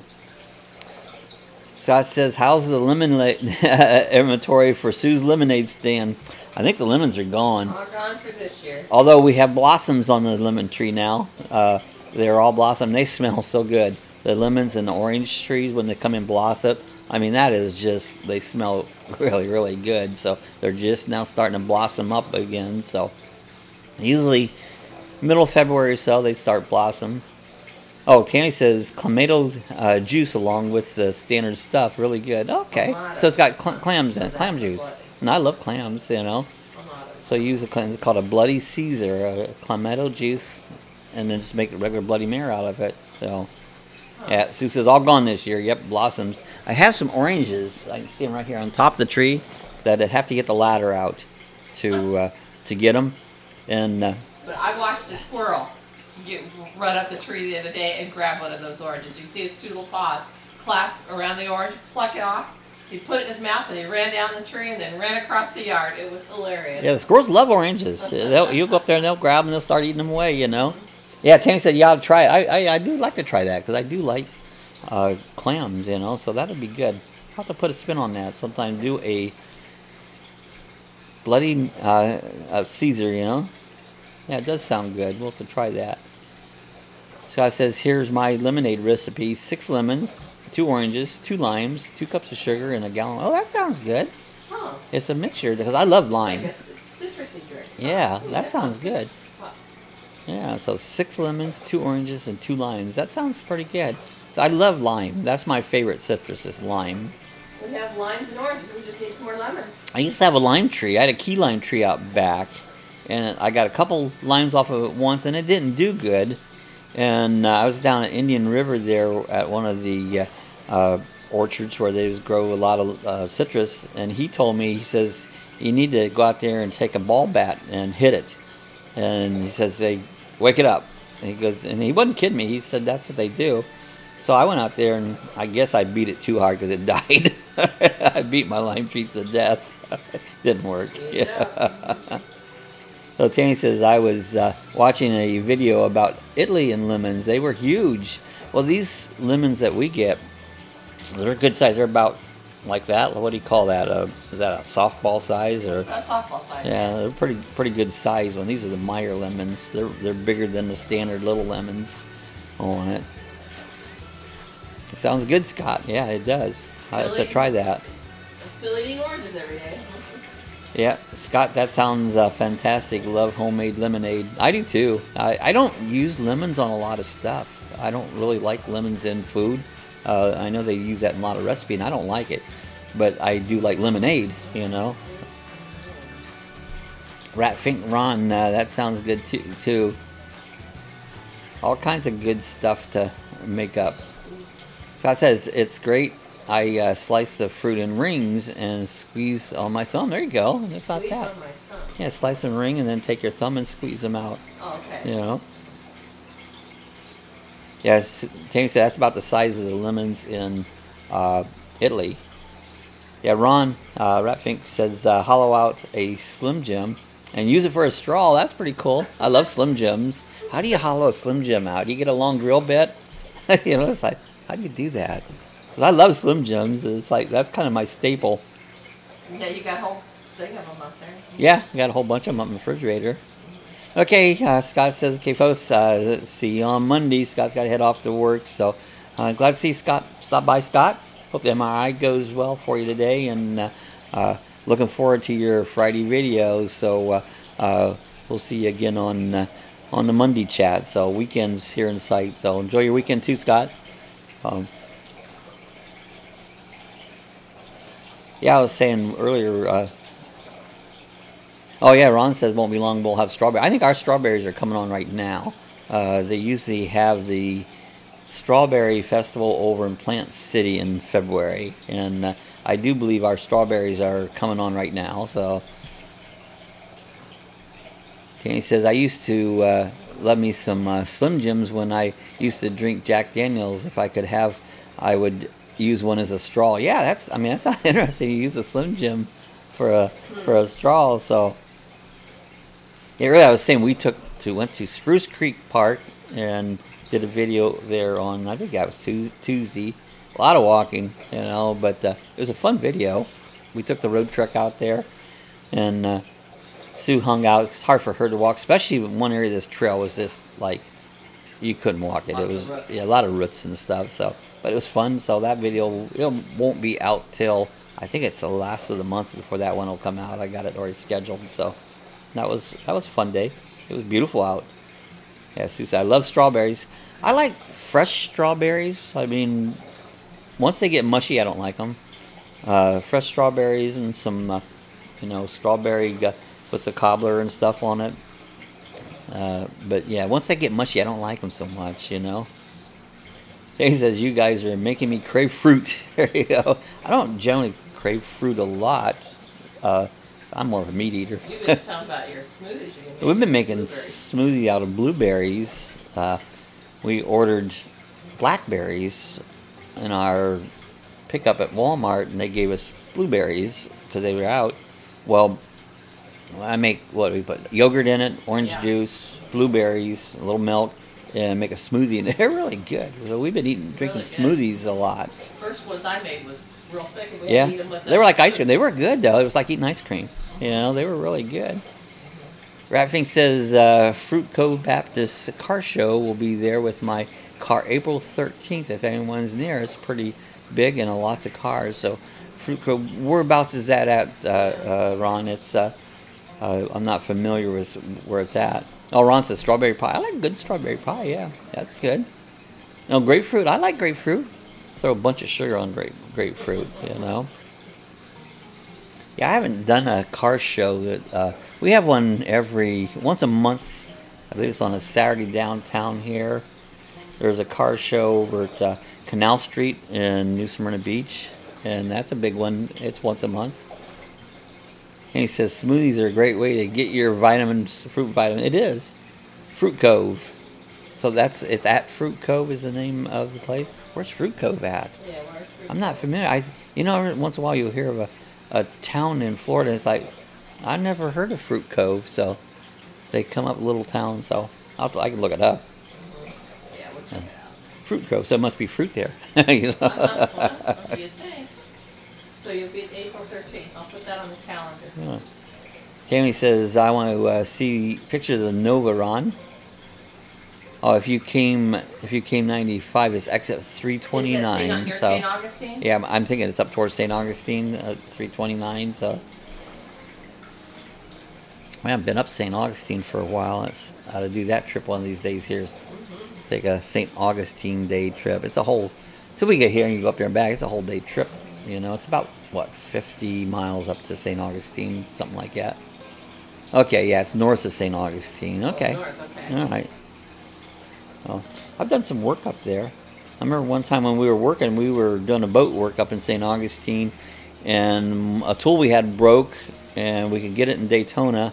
Scott says, how's the lemon inventory for Sue's lemonade stand? I think the lemons are gone.
All gone for this year.
Although we have blossoms on the lemon tree now. They're all blossom. They smell so good. The lemons and the orange trees, when they come in blossom, I mean, that is just, they smell really, really good. So they're just now starting to blossom up again. So usually middle of February or so, they start blossom. Oh, Tammy says clamato juice along with the standard stuff. Really good. Okay. So it's got clams in it, clam juice. And I love clams, you know. So you use it's called a Bloody Caesar, a clamato juice, and then just make a regular Bloody Mary out of it. So, yeah, Sue says, all gone this year. Yep, blossoms. I have some oranges. I can see them right here on top of the tree that I'd have to get the ladder out to get them. And
but I watched a squirrel run up the tree the other day and grab one of those oranges. You see his two little paws clasp around the orange, pluck it off. He put it in his mouth and he ran down the tree and then ran across the yard. It was hilarious.
Yeah, the squirrels love oranges. You'll go up there and they'll grab them and they'll start eating them away, you know. Yeah, Tammy said you ought to try it. I do like to try that because I do like clams, you know, so that'll be good. I'll have to put a spin on that sometime. Do a Bloody Caesar, you know. Yeah, it does sound good. We'll have to try that. Scott says, here's my lemonade recipe. 6 lemons, 2 oranges, 2 limes, 2 cups of sugar, and a gallon. Oh, that sounds good.
Huh.
It's a mixture because I love lime.
I guess it's citrusy drink.
Yeah, that sounds good. Yeah, so 6 lemons, 2 oranges, and 2 limes. That sounds pretty good. I love lime. That's my favorite citrus is lime.
We have limes and oranges. We just need some more lemons.
I used to have a lime tree. I had a key lime tree out back. And I got a couple limes off of it once, and it didn't do good. And I was down at Indian River there at one of the orchards where they grow a lot of citrus. And he told me, he says, you need to go out there and take a ball bat and hit it. And he says, hey, wake it up. And he goes, and he wasn't kidding me. He said that's what they do. So I went out there, and I guess I beat it too hard because it died. I beat my lime tree to death. Didn't work. Yeah. So Tammy says, I was watching a video about Italy and lemons. They were huge. Well, these lemons that we get, they're good size. They're about like that. What do you call that? Is that a softball size? Or?
That's softball size.
Yeah, they're pretty good size one. These are the Meyer lemons. They're bigger than the standard little lemons on it. It sounds good, Scott. Yeah, it does. I have to try that.
I'm still eating oranges every day.
Yeah, Scott, that sounds fantastic. Love homemade lemonade. I do too. I don't use lemons on a lot of stuff. I don't really like lemons in food. I know they use that in a lot of recipes, and I don't like it. But I do like lemonade, you know. Rat Fink Ron, that sounds good too. All kinds of good stuff to make up. Scott says, it's great. I slice the fruit in rings and squeeze on my thumb. There you go. That's not
Squeeze
that.
on my thumb.
Yeah, slice a ring and then take your thumb and squeeze them out.
Oh, okay.
You know. Yes, Tammy said that's about the size of the lemons in Italy. Yeah, Ron Ratfink says hollow out a Slim Jim and use it for a straw. That's pretty cool. I love Slim Jims. How do you hollow a Slim Jim out? Do you get a long drill bit? You know, it's like, how do you do that? Because I love Slim Jims. It's like, that's kind of my staple.
Yeah, you got a whole thing of them up there.
Yeah, I got a whole bunch of them up in the refrigerator. Okay, Scott says, okay, folks, let's see you on Monday. Scott's got to head off to work, so glad to see Scott. Stop by, Scott. hope the MRI goes well for you today, and looking forward to your Friday videos. So we'll see you again on the Monday chat. So weekends here in sight. So enjoy your weekend too, Scott. Yeah, I was saying earlier. Oh yeah, Ron says won't be long we'll have strawberry. I think our strawberries are coming on right now. They usually have the Strawberry Festival over in Plant City in February, and I do believe our strawberries are coming on right now. So Kenny says, I used to love me some Slim Jims when I used to drink Jack Daniels. If I could have, I would use one as a straw. Yeah, that's not interesting. You use a Slim Jim for a straw. So yeah, really, I was saying we went to Spruce Creek Park and did a video there on, I think that was Tuesday. A lot of walking, but it was a fun video. We took the road truck out there, and Sue hung out. It's hard for her to walk, especially in one area of this trail was just like you couldn't walk it. It was a lot of roots and stuff. So, but it was fun. So that video won't be out till I think it's the last of the month before that one will come out. I got it already scheduled. So that was a fun day. It was beautiful out. Yeah, Sue said I love strawberries. I like fresh strawberries. I mean, once they get mushy, I don't like them. Fresh strawberries and some, strawberry with the cobbler and stuff on it. But yeah, once they get mushy, I don't like them so much, He says, you guys are making me crave fruit. There you go. I don't generally crave fruit a lot. I'm more of a meat eater.
You've been talking about your smoothies.
We've been making smoothie out of blueberries. We ordered blackberries in our pickup at Walmart, and they gave us blueberries because they were out. Well, I make we put yogurt in it, orange juice, blueberries, a little milk, and make a smoothie, and they're really good. So we've been drinking smoothies a lot.
The first ones I made was real thick, and we
had
to eat them with
they were like ice cream. They were good though. It was like eating ice cream. They were really good. Rapping says Fruit Cove Baptist Car Show will be there with my car April 13th. If anyone's near, it's pretty big and lots of cars. So Fruit Cove, whereabouts is that at, Ron? It's I'm not familiar with where it's at. Oh, Ron says strawberry pie. I like good strawberry pie. Yeah, that's good. No, grapefruit. I like grapefruit. Throw a bunch of sugar on grapefruit. Yeah, I haven't done a car show that we have one once a month. I believe it's on a Saturday downtown here. There's a car show over at Canal Street in New Smyrna Beach, and that's a big one. It's once a month. And he says smoothies are a great way to get your vitamins, fruit vitamin. It is. Fruit Cove. So it's at Fruit Cove is the name of the place. Where's Fruit Cove at?
Yeah, where's Fruit
I'm not familiar. Every once in a while you'll hear of a town in Florida. It's like, I never heard of Fruit Cove. So they come up little towns. So I can look it up.
Yeah, we'll check it out.
Fruit Cove. So it must be fruit there.
Well, that'll be a thing. So you'll be at April 13th. I'll put that on the calendar.
Yeah. Tammy says, I want to see pictures of the Nova, Ron. Oh, if you came 95, it's exit 329.
Is that St. Augustine?
Yeah, I'm thinking it's up towards St. Augustine, 329. So I haven't been up St. Augustine for a while. It's ought to do that trip one of these days here. Take a St. Augustine day trip. It's a whole, till we get here and you go up there and back, it's a whole day trip. It's about, 50 miles up to St. Augustine, something like that. Okay, yeah, it's north of St. Augustine. Okay.
North, okay.
All right. Well, I've done some work up there. I remember one time when we were working, we were doing a boat work up in St. Augustine, and a tool we had broke, and we could get it in Daytona,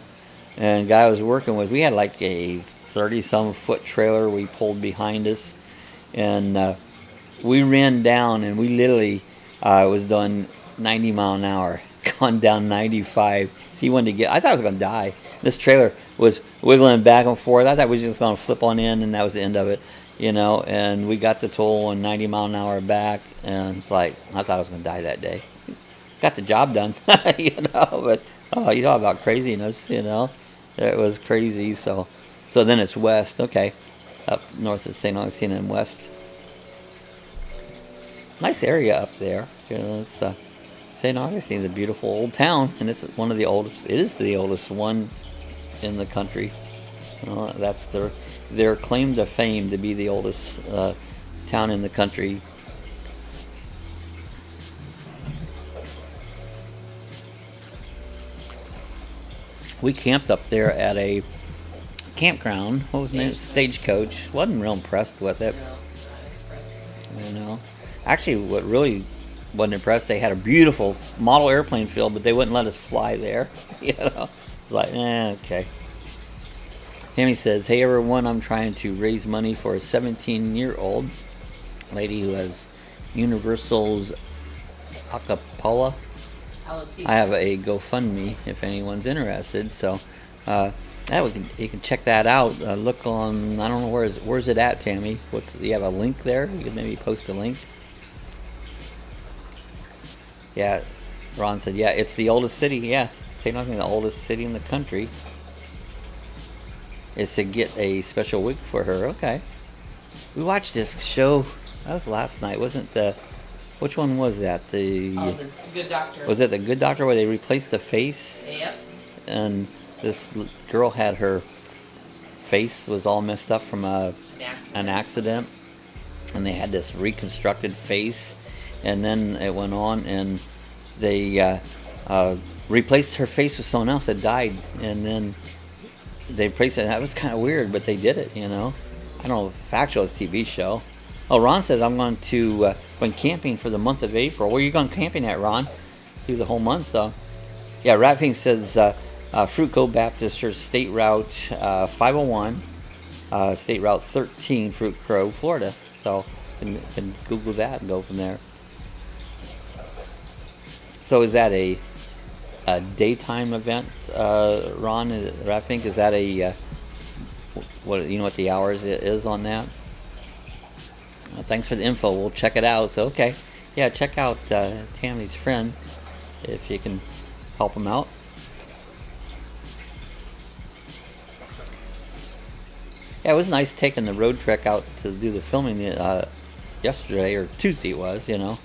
and the guy I was working with, we had like a 30-some foot trailer we pulled behind us, and we ran down, and we literally was doing 90 mile an hour, gone down 95. So he wanted to I thought I was going to die. This trailer was wiggling back and forth. I thought we were just going to flip on in, and that was the end of it, and we got the toll on 90 mile an hour back, and it's like, I thought I was going to die that day. Got the job done, but, you know about craziness, it was crazy. So then it's west, okay, up north of St. Augustine and west. nice area up there. You know, it's St. Augustine's a beautiful old town, and it's one of the oldest. It is the oldest one in the country. That's their claim to fame, to be the oldest town in the country. We camped up there at a campground. What was the name? Stagecoach. Wasn't real impressed with it. You know, actually, what really wasn't impressed, they had a beautiful model airplane field, but they wouldn't let us fly there. You know, it's like, okay. Tammy says, "Hey everyone, I'm trying to raise money for a 17-year-old lady who has Universal's Acapella. I have a GoFundMe if anyone's interested, so you can check that out. Look on, I don't know, where's it at, Tammy? You have a link there? You could maybe post a link." Yeah, Ron said, yeah, it's the oldest city. Yeah, St. Augustine, the oldest city in the country. Is to get a special wig for her. Okay. We watched this show. That was last night, wasn't the? Which one was that? The
Good Doctor.
Was it the Good Doctor where they replaced the face?
Yep.
And this girl had her face was all messed up from an accident, and they had this reconstructed face, and then it went on and they replaced her face with someone else that died, and then they replaced it. That was kind of weird, but they did it, you know. I don't know if factual is TV show. Oh, Ron says, I'm going to going camping for the month of April. Where are you going camping at, Ron? Through the whole month, though. Yeah, Ratfing says, Fruitco Baptist Church, State Route 501, State Route 13, Fruit Grove, Florida. So you can Google that and go from there. So is that a daytime event, Ron? Ratfing, is that a what? You know what the hours is on that? Thanks for the info. We'll check it out. So, okay. Yeah, check out Tammy's friend if you can help him out. Yeah, it was nice taking the road trek out to do the filming yesterday, or Tuesday it was, you know.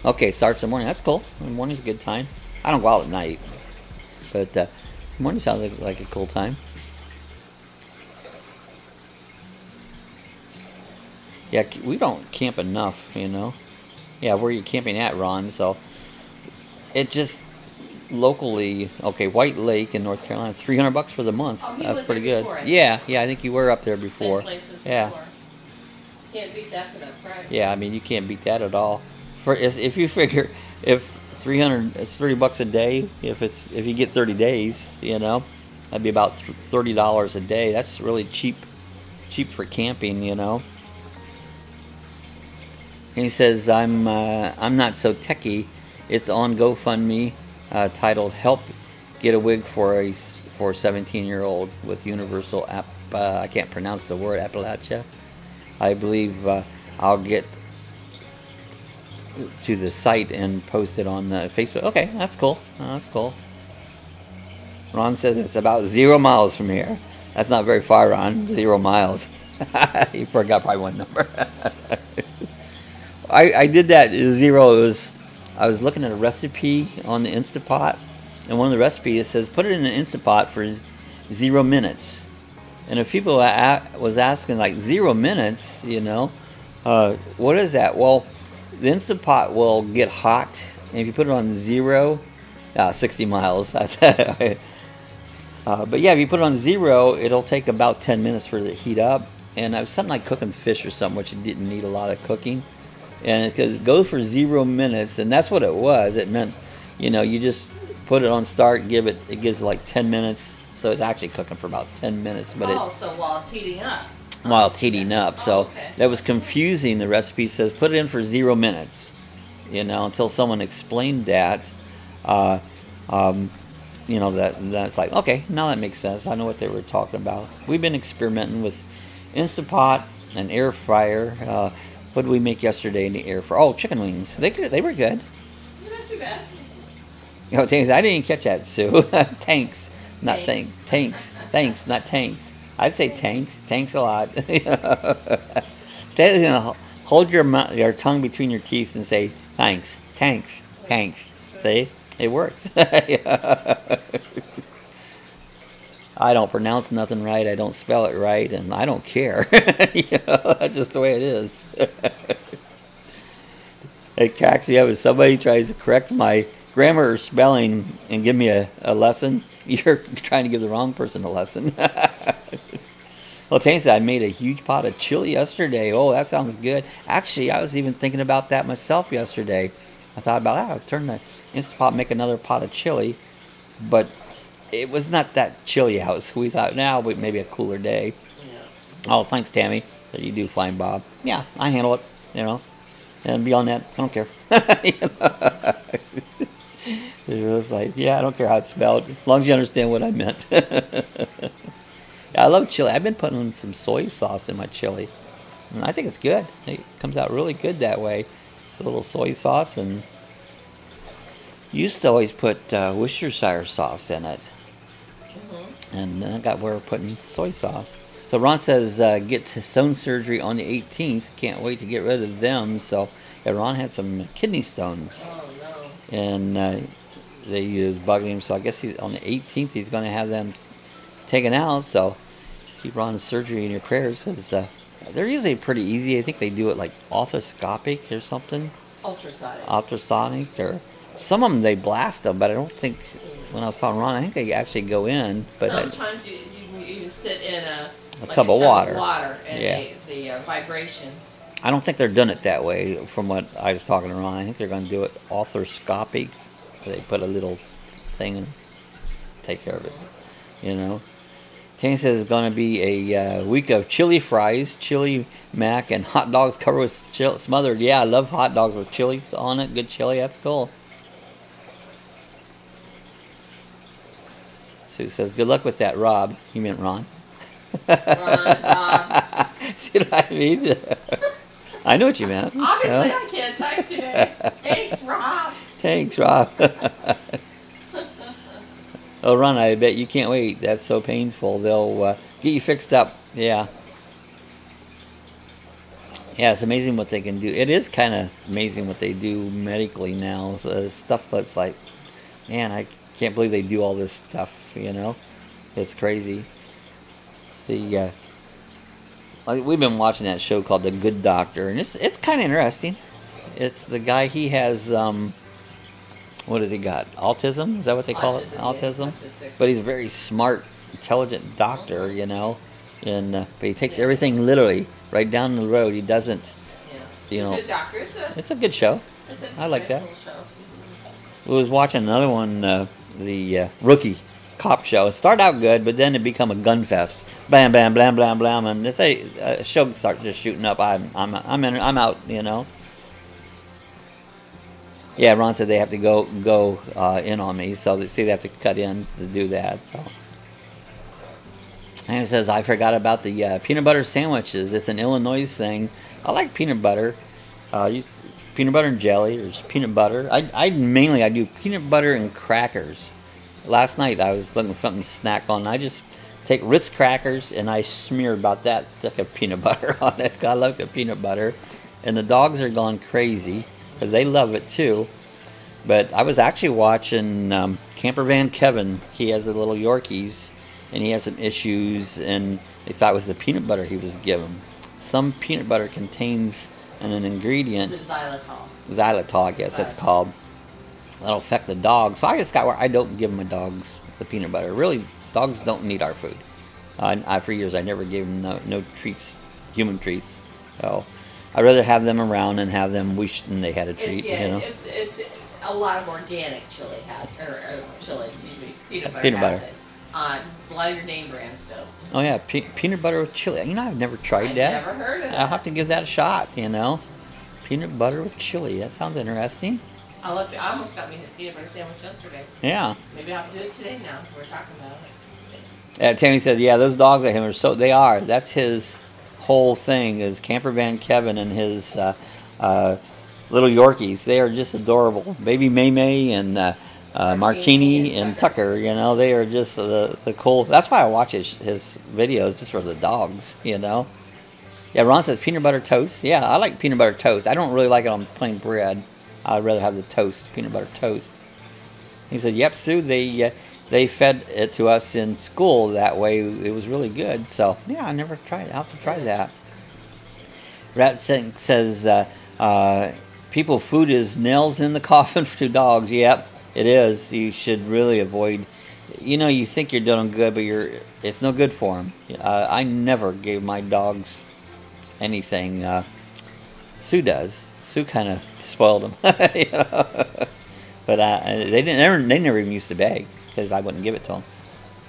Okay, starts in the morning. That's cool. The morning's a good time. I don't go out at night. But morning sounds like a cool time. Yeah, we don't camp enough, you know. Yeah, where are you camping at, Ron? So, it just locally, okay, White Lake in North Carolina, $300 for the month.
Oh,
that's pretty good.
Before,
yeah, I think you were up there before.
Same places
yeah.
before. Can't beat that for that price.
Yeah, I mean, you can't beat that at all. For if you figure if it's $30 a day, if you get 30 days, you know, that'd be about $30 a day. That's really cheap for camping, you know. And he says, I'm not so techie. It's on GoFundMe, titled "Help Get a Wig for a 17-year-old with Universal I can't pronounce the word, Appalachia. I believe I'll get to the site and post it on Facebook. Okay, that's cool. That's cool. Ron says it's about 0 miles from here. That's not very far, Ron. 0 miles. You forgot probably one number. I did that 0. I was looking at a recipe on the Instant Pot, and one of the recipes says put it in an Instant Pot for 0 minutes. And if people was asking like 0 minutes, you know, what is that? Well, the Instant Pot will get hot, and if you put it on 0, 60 miles. But yeah, if you put it on 0, it'll take about 10 minutes for it to heat up. And it was something like cooking fish or something, which didn't need a lot of cooking. And it goes for 0 minutes, and that's what it was. It meant, you know, you just put it on start, it gives like 10 minutes, so it's actually cooking for about 10 minutes. But
so while it's heating up.
While it's heating up, so
okay.
That was confusing. The recipe says put it in for 0 minutes, you know, until someone explained that. You know, that's like, okay, now that makes sense. I know what they were talking about. We've been experimenting with Instant Pot and air fryer. What did we make yesterday in the air fryer? Oh, chicken wings. They were good.
Not too bad.
You know, tanks. I didn't catch that, Sue. Tanks, not thanks. Tanks, thanks, not tanks. I'd say tanks. Tanks a lot. You know, Hold your tongue between your teeth and say, thanks, thanks, thanks. See? It works. I don't pronounce nothing right. I don't spell it right, and I don't care. That's just the way it is. Hey, Caxie, if somebody tries to correct my grammar or spelling and give me a lesson, you're trying to give the wrong person a lesson. Well, Tanya said I made a huge pot of chili yesterday. Oh, that sounds good. Actually, I was even thinking about that myself yesterday. I thought about, I'll turn the Instant Pot, make another pot of chili. But it was not that chilly out, so we thought, now maybe a cooler day. Yeah. Oh, thanks, Tammy. So you do fine, Bob. Yeah, I handle it, And beyond that, I don't care. It was like, yeah, I don't care how it's spelled, as long as you understand what I meant. I love chili. I've been putting some soy sauce in my chili, and I think it's good. It comes out really good that way. It's a little soy sauce, and used to always put Worcestershire sauce in it. And then I got where we're putting soy sauce. So Ron says, get to stone surgery on the 18th. Can't wait to get rid of them. So yeah, Ron had some kidney stones.
Oh, no.
And they was bugging him. So I guess on the 18th he's going to have them taken out. So keep Ron's surgery in your prayers. Cause, they're usually pretty easy. I think they do it like arthroscopic or something.
Ultrasonic.
Ultrasonic. Or some of them they blast them, but I don't think... When I was talking to Ron, I think they actually go in. But
sometimes you can even sit in a
tub of water.
And
yeah.
the vibrations.
I don't think they're doing it that way from what I was talking to Ron. I think they're going to do it arthroscopic. They put a little thing and take care of it. Tanya says it's going to be a week of chili fries, chili mac, and hot dogs covered with smothered. Yeah, I love hot dogs with chili on it. Good chili. That's cool. Sue says, good luck with that, Rob. You meant Ron.
Ron,
See what I mean? I know what you meant.
Obviously, I can't type today. Thanks, Rob.
Thanks, Rob. Oh, Ron, I bet you can't wait. That's so painful. They'll get you fixed up. Yeah. Yeah, it's amazing what they can do. It is kind of amazing what they do medically now. Stuff that's like, man, I can't believe they do all this stuff, It's crazy. We've been watching that show called The Good Doctor, and it's kind of interesting. It's the guy, he has, what has he got? Autism? Is that what they call it? Autism?
Autistic.
But he's a very smart, intelligent doctor, and but he takes everything literally right down the road. He doesn't,
Yeah. Good Doctor.
It's a good show. I like that.
Show.
We was watching another one, the Rookie cop show. It started out good, but then it become a gun fest. Bam, bam, blam, blam, blam, and if they show starts just shooting up, I'm out. Yeah, Ron said they have to go in on me, so they have to cut in to do that. So, and it says I forgot about the peanut butter sandwiches. It's an Illinois thing. I like peanut butter. Peanut butter and jelly, or just peanut butter. I mainly do peanut butter and crackers. Last night I was looking for something to snack on. I just take Ritz crackers and I smear about that thick of peanut butter on it. I love the peanut butter. And the dogs are gone crazy because they love it too. But I was actually watching Camper Van Kevin. He has the little Yorkies and he has some issues, and they thought it was the peanut butter he was given. Some peanut butter contains an ingredient.
Xylitol.
Xylitol, I guess that's called. That'll affect the dogs. So I just got where I don't give my dogs the peanut butter. Really, dogs don't need our food. For years, I never gave them no treats, human treats. So I'd rather have them around and have them wish than they had a treat.
It's a lot of organic chili has, or chili, peanut butter.
Peanut butter.
A lot of your name brands do.
Oh yeah, peanut butter with chili. I've never tried that.
I've never heard of that.
I'll have to give that a shot. Peanut butter with chili. That sounds interesting.
I almost got me a peanut butter sandwich yesterday.
Yeah.
Maybe I'll have to do it today now. We're talking about it.
Tammy said, yeah, those dogs at him they are. That's his whole thing, is Camper Van Kevin and his little Yorkies. They are just adorable. Baby May May and Martini and Tucker, they are just the cool. That's why I watch his videos, just for the dogs, Yeah, Ron says peanut butter toast. Yeah, I like peanut butter toast. I don't really like it on plain bread. I'd rather have the toast, peanut butter toast. He said, yep, Sue, they fed it to us in school that way. It was really good. So, yeah, I never tried it. I'll have to try that. Rat says, people, food is nails in the coffin for 2 dogs. Yep, it is. You should really avoid, you know, you think you're doing good, but it's no good for them. I never gave my dogs anything. Sue does. Sue kind of spoiled them. You know? But they never even used to beg, because I wouldn't give it to them.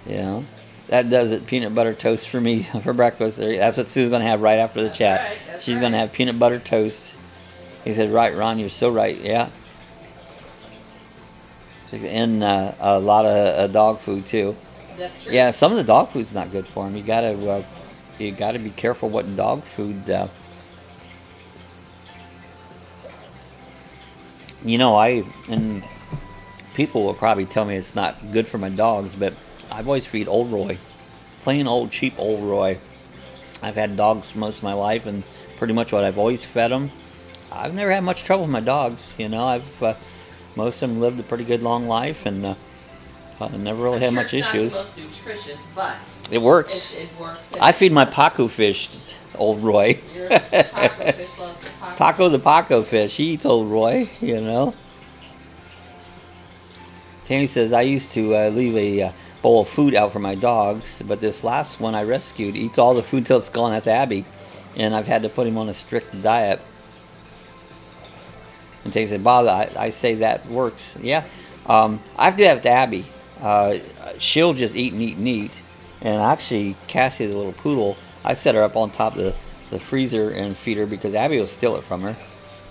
You know, that does it. Peanut butter toast for me for breakfast. That's what Sue's going to have right after the chat.
Right,
She's going to have peanut butter toast. He said, right, Ron, you're so right. Yeah. And a lot of dog food too.
That's true.
Yeah, some of the dog food's not good for them. You gotta be careful what dog food. You know, and people will probably tell me it's not good for my dogs, but I've always feed Old Roy, plain old cheap Old Roy. I've had dogs most of my life, and pretty much what I've always fed them. I've never had much trouble with my dogs. You know, most of them lived a pretty good long life, and never really had much issues.
It's not the most nutritious, but
it works.
It works.
I feed my Paco fish Old Roy.
Your taco fish loves the Paco.
Taco the Paco fish. He eats Old Roy, you know. Tammy says, I used to leave a bowl of food out for my dogs, but this last one I rescued eats all the food till it's gone. That's Abby. And I've had to put him on a strict diet. And Tammy said, Bob, I say that works. Yeah. I have to do that with Abby. She'll just eat and eat and eat. And actually, Cassie, the little poodle, I set her up on top of the freezer and feed her because Abby will steal it from her.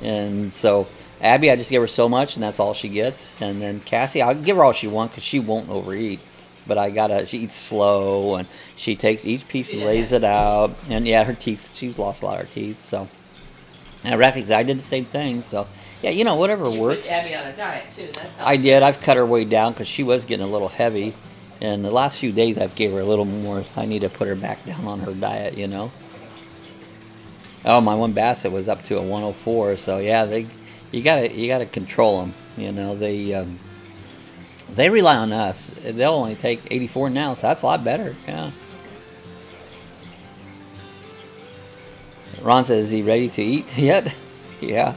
And so Abby, I just give her so much, and that's all she gets. And then Cassie, I'll give her all she wants because she won't overeat. But she eats slow, and she takes each piece and lays it out. And yeah, her teeth, she's lost a lot of her teeth. So, and Rafi, I did the same thing. So, yeah, you know, whatever works.
Put Abby on a diet too. That's how
I did. I've cut her way down because she was getting a little heavy. And the last few days, I've gave her a little more. I need to put her back down on her diet, you know. Oh, my one basset was up to a 104. So yeah, you gotta control them. You know, they rely on us. They'll only take 84 now, so that's a lot better. Yeah. Ron says, is he ready to eat yet? Yeah.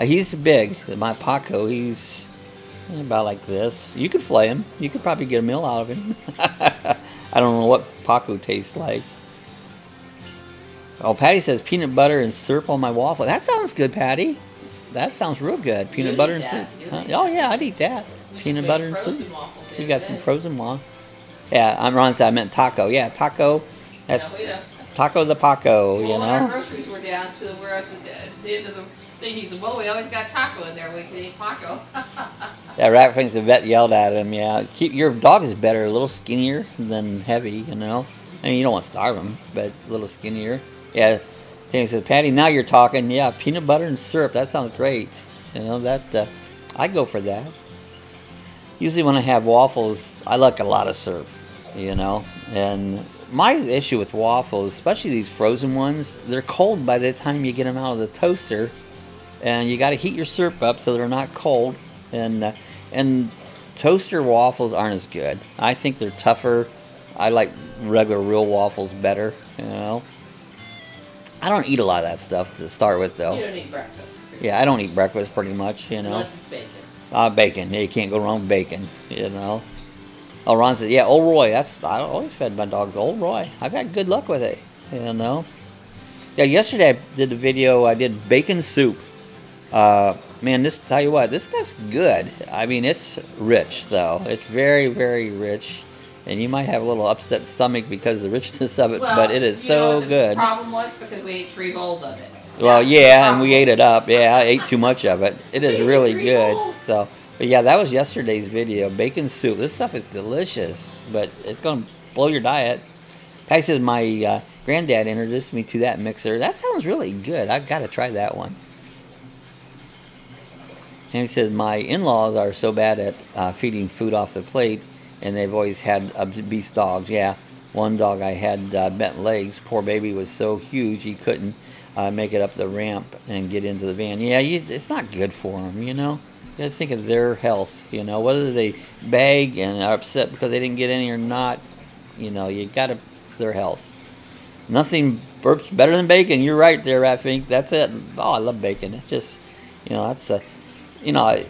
He's big. My Paco, he's about like this. You could flay him. You could probably get a meal out of him. I don't know what Paco tastes like. Oh, Patty says peanut butter and syrup on my waffle. That sounds good, Patty. That sounds real good. Peanut butter and syrup. Huh? Oh yeah, I'd eat that. Peanut butter and syrup. You got some frozen waffles. Yeah, I'm Ron said I meant taco. Yeah, taco. That's Taco the Paco. You know.
Our groceries were down to we're at the end of the thing. He said, "Well, we always got taco in there. We can eat Paco."
That rat thinks the vet yelled at him. Yeah, your dog is better, a little skinnier than heavy. You know. I mean, you don't want to starve him, but a little skinnier. Yeah. Tammy says, Patty, now you're talking. Yeah, peanut butter and syrup. That sounds great. You know, that I'd go for that. Usually when I have waffles, I like a lot of syrup, you know. And my issue with waffles, especially these frozen ones, they're cold by the time you get them out of the toaster. And you got to heat your syrup up so they're not cold. And toaster waffles aren't as good. I think they're tougher. I like regular real waffles better, you know. I don't eat a lot of that stuff to start with, though.
You don't eat breakfast.
Yeah, I don't eat breakfast pretty much, you know.
Unless it's bacon.
Bacon. Yeah, you can't go wrong with bacon, you know. Oh, Ron says, yeah, Old Roy. I always fed my dogs Old Roy. I've had good luck with it, you know. Yeah, yesterday I did a video. I did bacon soup. Man, tell you what, this stuff's good. I mean, it's rich, though. It's very, very rich. And you might have a little upset stomach because of the richness of it, but it is so good.
The problem was because we ate 3 bowls of it.
Well, yeah, and we ate it up. Yeah, I ate too much of it. It is really good. So, but yeah, that was yesterday's video. Bacon soup. This stuff is delicious, but it's going to blow your diet. Patty says my granddad introduced me to that mixer. That sounds really good. I've got to try that one. Tammy says my in-laws are so bad at feeding food off the plate, and they've always had beast dogs. Yeah, one dog I had bent legs. Poor baby was so huge he couldn't make it up the ramp and get into the van. Yeah, it's not good for them, you know. You got to think of their health, you know. Whether they beg and are upset because they didn't get any or not, you know, you got to their health. Nothing burps better than bacon. You're right there, Ratfink. That's it. Oh, I love bacon. It's just, you know, that's a, you know,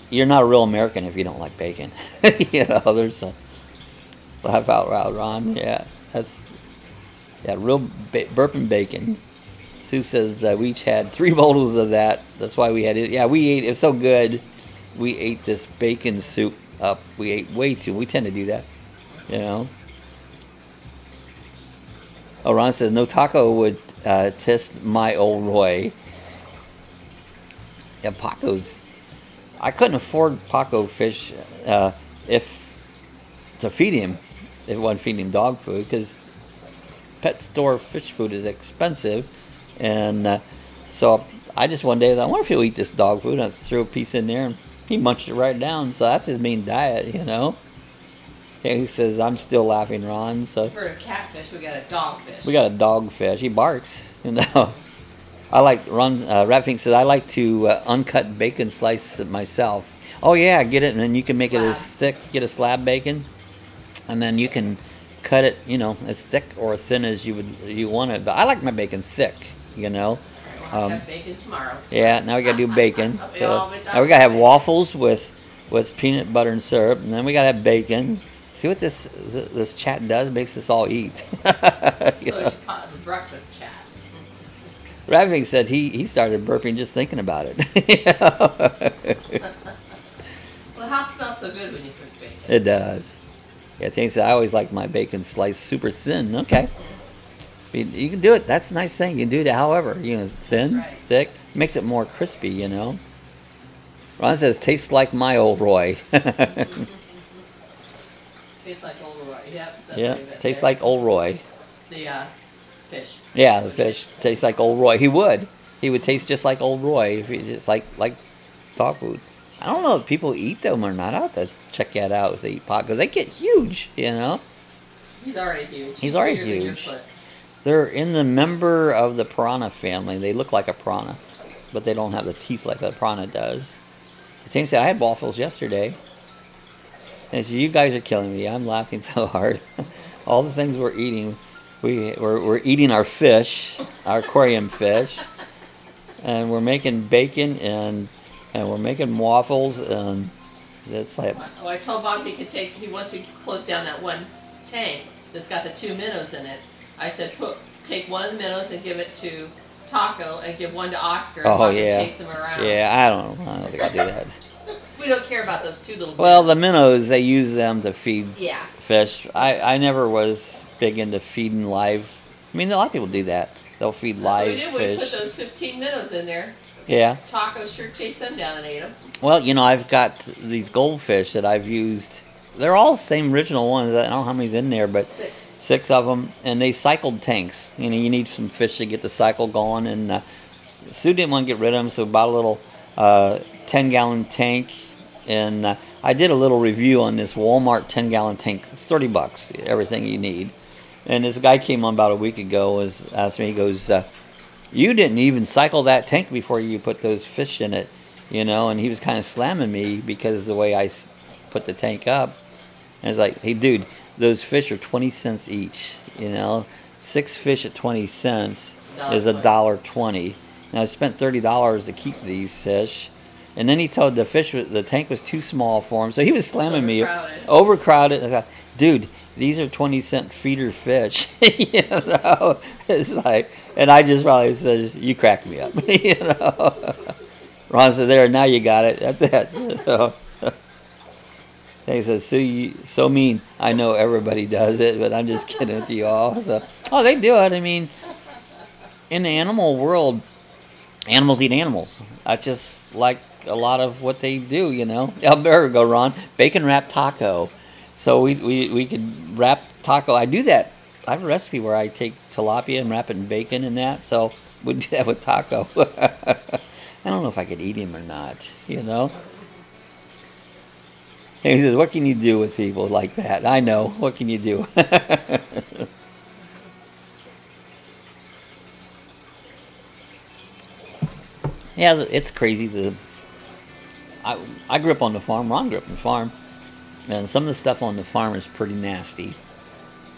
you're not a real American if you don't like bacon. You know, there's a laugh out loud, Ron. Yeah, that's real burping bacon. Sue says we each had 3 bottles of that. That's why we had it. Yeah, we ate. It was so good. We ate this bacon soup up. We ate way too. We tend to do that, you know. Oh, Ron says no taco would test my old Roy. Yeah, Paco's. I couldn't afford Paco fish to feed him if it wasn't feeding him dog food, because pet store fish food is expensive. And so I just one day thought, I wonder if he'll eat this dog food. I threw a piece in there and he munched it right down. So that's his main diet, you know. And he says, I'm still laughing, Ron. So
for a catfish, we got a dogfish.
We got a dogfish. He barks, you know. I like, Ron, Ratfink says, I like to uncut bacon slice it myself. Oh yeah, get it, and then you can make it as thick. Get a slab bacon, and then you can cut it, you know, as thick or thin as you want it. But I like my bacon thick, you know.
We'll have bacon tomorrow.
Yeah, now we gotta do bacon. So, now we gotta have waffles with peanut butter and syrup, and then we gotta have bacon. See what this chat does? Makes us all eat.
So we should call it the breakfast chat.
Raving said he started burping just thinking about it.
Well, the house smells so good when you cook bacon.
It does. Yeah, thanks. I always like my bacon sliced super thin. Okay. You can do it. That's a nice thing. You can do that however. You know, thin, thick. Makes it more crispy, you know. Ron says, tastes like my old Roy.
Tastes like old Roy. Yep.
Yeah, tastes like old Roy.
The fish.
Yeah, the fish tastes like old Roy. He would taste just like old Roy if he just like dog food. I don't know if people eat them or not. I'll have to check that out if they eat pot, because they get huge, you know.
He's already huge.
He's already huge. They're in the member of the piranha family. They look like a piranha, but they don't have the teeth like a piranha does. The team said, I had waffles yesterday. And so you guys are killing me. I'm laughing so hard. All the things we're eating. We're eating our fish, our aquarium fish, and we're making bacon and we're making waffles, and it's like.
Well, I told Bob he wants to close down that one tank that's got the 2 minnows in it. I said take one of the minnows and give it to Taco and give one to Oscar. And Bob can chase them around.
Yeah, I don't think I'll do that.
We don't care about those 2 little minnows.
Well, the minnows, they use them to feed fish. I never was big into feeding live. I mean, a lot of people do that. They'll feed live fish.
We put those 15 minnows in there.
Yeah.
Taco sure chased them down and ate them.
Well, you know, I've got these goldfish that I've used. They're all the same original ones. I don't know how many's in there, but 6 of them. And they cycled tanks. You know, you need some fish to get the cycle going. And Sue didn't want to get rid of them, so bought a little 10-gallon tank. And I did a little review on this Walmart 10-gallon tank. It's $30, everything you need. And this guy came on about a week ago, asked me, he goes, you didn't even cycle that tank before you put those fish in it, you know, and he was kind of slamming me because of the way I put the tank up. And it's like, hey, dude, those fish are 20 cents each, you know. 6 fish at 20 cents is $1.20. Now, I spent $30 to keep these fish. And then he told the tank was too small for him, so he was slamming me. Overcrowded. I thought, dude, these are 20-cent feeder fish. You know, it's like, and I just probably said, you cracked me up. You know, Ron said, there, now you got it. That's it. So, he says, so mean. I know everybody does it, but I'm just kidding with you all. So, oh, they do it. I mean, in the animal world, animals eat animals. That's just like a lot of what they do, you know. Oh, there we go, Ron. Bacon wrap taco. So we could wrap taco. I do that. I have a recipe where I take tilapia and wrap it in bacon and that. So we do that with taco. I don't know if I could eat him or not, you know. he says, what can you do with people like that? I know. What can you do? Yeah, it's crazy. I grew up on the farm. Ron grew up on the farm. And some of the stuff on the farm is pretty nasty.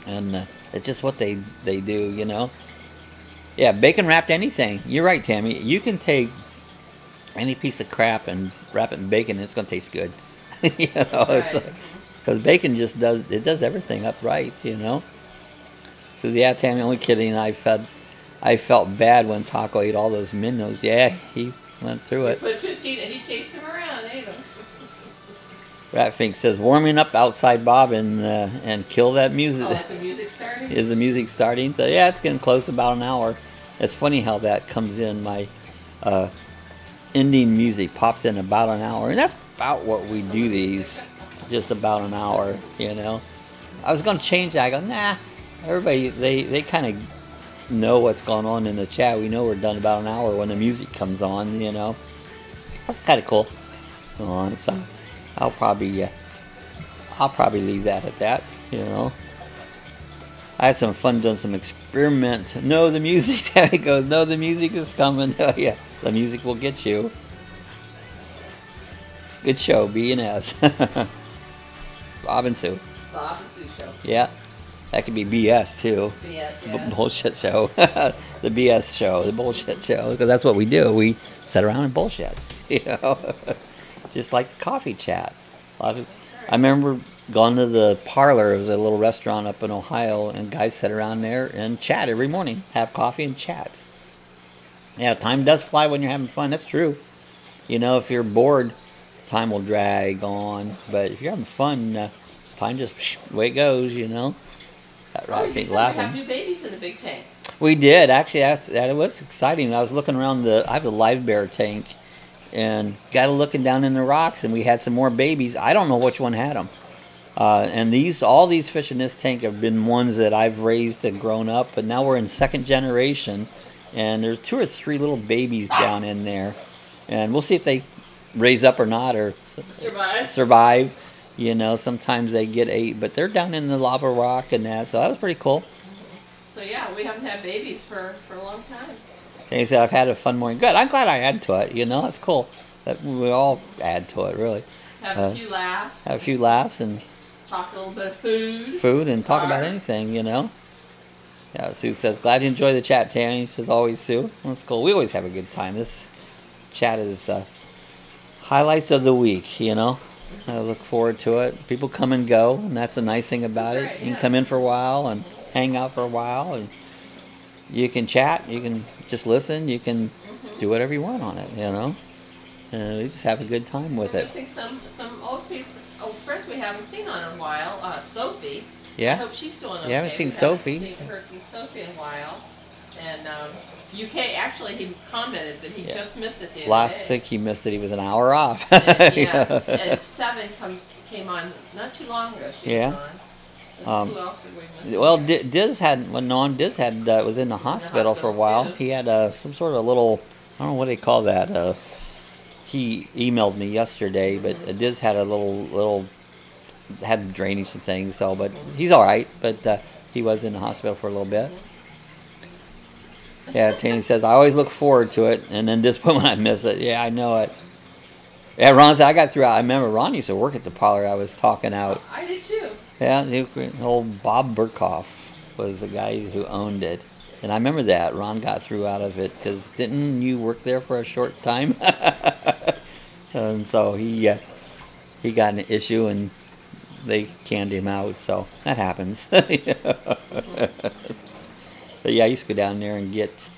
And it's just what they do, you know. Yeah, bacon wrapped anything. You're right, Tammy. You can take any piece of crap and wrap it in bacon and it's going to taste good. You know, right. Because bacon just does everything up right, you know. Says, yeah, Tammy, only kidding. I felt bad when Taco ate all those minnows. Yeah, he went through it.
Put 15 and he chased him around, ate him.
Ratfink says, warming up outside, Bob, and kill that music.
Oh, is the music starting?
Is the music starting? So, yeah, it's getting close to about an hour. It's funny how that comes in. My ending music pops in about an hour. And that's about what we do these. Just about an hour, you know. I was going to change that. I go, nah. Everybody, they kind of know what's going on in the chat. We know we're done about an hour when the music comes on, you know. That's kind of cool. So I'll probably leave that at that, you know. I had some fun doing some experiment. No, the music. There he goes. No, the music is coming. Oh, yeah, the music will get you. Good show, B&S. Bob and Sue.
Bob and Sue show.
Yeah. That could be BS too.
BS, yeah.
Bullshit show. The BS show, the bullshit show. Because that's what we do. We sit around and bullshit. You know? Just like the coffee chat. I remember going to the parlor. It was a little restaurant up in Ohio, and guys sit around there and chat every morning. Have coffee and chat. Yeah, time does fly when you're having fun. That's true. You know, if you're bored, time will drag on. But if you're having fun, time just away it goes, you know.
Right, you have new babies in the big tank.
We did actually. That was exciting. I was looking around I have the live bear tank, and got looking down in the rocks, and we had some more babies. I don't know which one had them. And all these fish in this tank have been ones that I've raised and grown up, but now we're in second generation, and there's 2 or 3 little babies down in there, and we'll see if they raise up or not or survive. You know, sometimes they get 8, but they're down in the lava rock and that, so that was pretty cool.
So yeah, we haven't had babies for a long time.
And he said, I've had a fun morning. Good, I'm glad I add to it, you know, that's cool. That we all add to it, really.
Have a few laughs.
Have a few laughs and
talk a little bit of food.
Food and talk about anything, you know. Yeah, Sue says, glad you enjoy the chat, Tammy. Says, always, Sue. That's cool. We always have a good time. This chat is highlights of the week, you know. I look forward to it. People come and go, and that's the nice thing about it. Right, you can come in for a while and hang out for a while, and you can chat, you can just listen, you can do whatever you want on it, you know. And we just have a good time with it.
I think some old friends we haven't seen in a while. Sophie.
Yeah.
I hope she's doing okay.
You haven't seen Sophie.
I haven't heard from Sophie in a while. And UK, actually, he commented that he just missed it the other day.
Last week he missed it. He was an hour off.
And, yes, and 7 came on not too long ago. She was on. Who else did we miss?
Well, Diz was in the hospital for a while.
Too.
He had some sort of little, I don't know what they call that. He emailed me yesterday, but Diz had a little had drainage and things. So, but he's all right. But he was in the hospital for a little bit. Yeah, Tanny says, I always look forward to it, and then disappointed when I miss it. Yeah, I know it. Yeah, Ron said, I got through. I remember Ron used to work at the parlor I was talking out.
I did too.
Yeah, old Bob Burkhoff was the guy who owned it. And I remember that. Ron got through out of it, because didn't you work there for a short time? And so he got an issue, and they canned him out, so that happens. But yeah, I used to go down there and get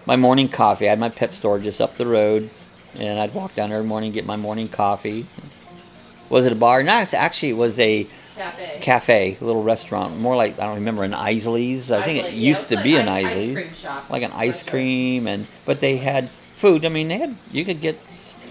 my morning coffee. I had my pet store just up the road, and I'd walk down there every morning and get my morning coffee. Was it a bar? No, actually it was a cafe, a little restaurant. More like, I don't remember, an Isley's. I think it used to be an Isley's. Like an ice cream, but they had food. I mean, you could get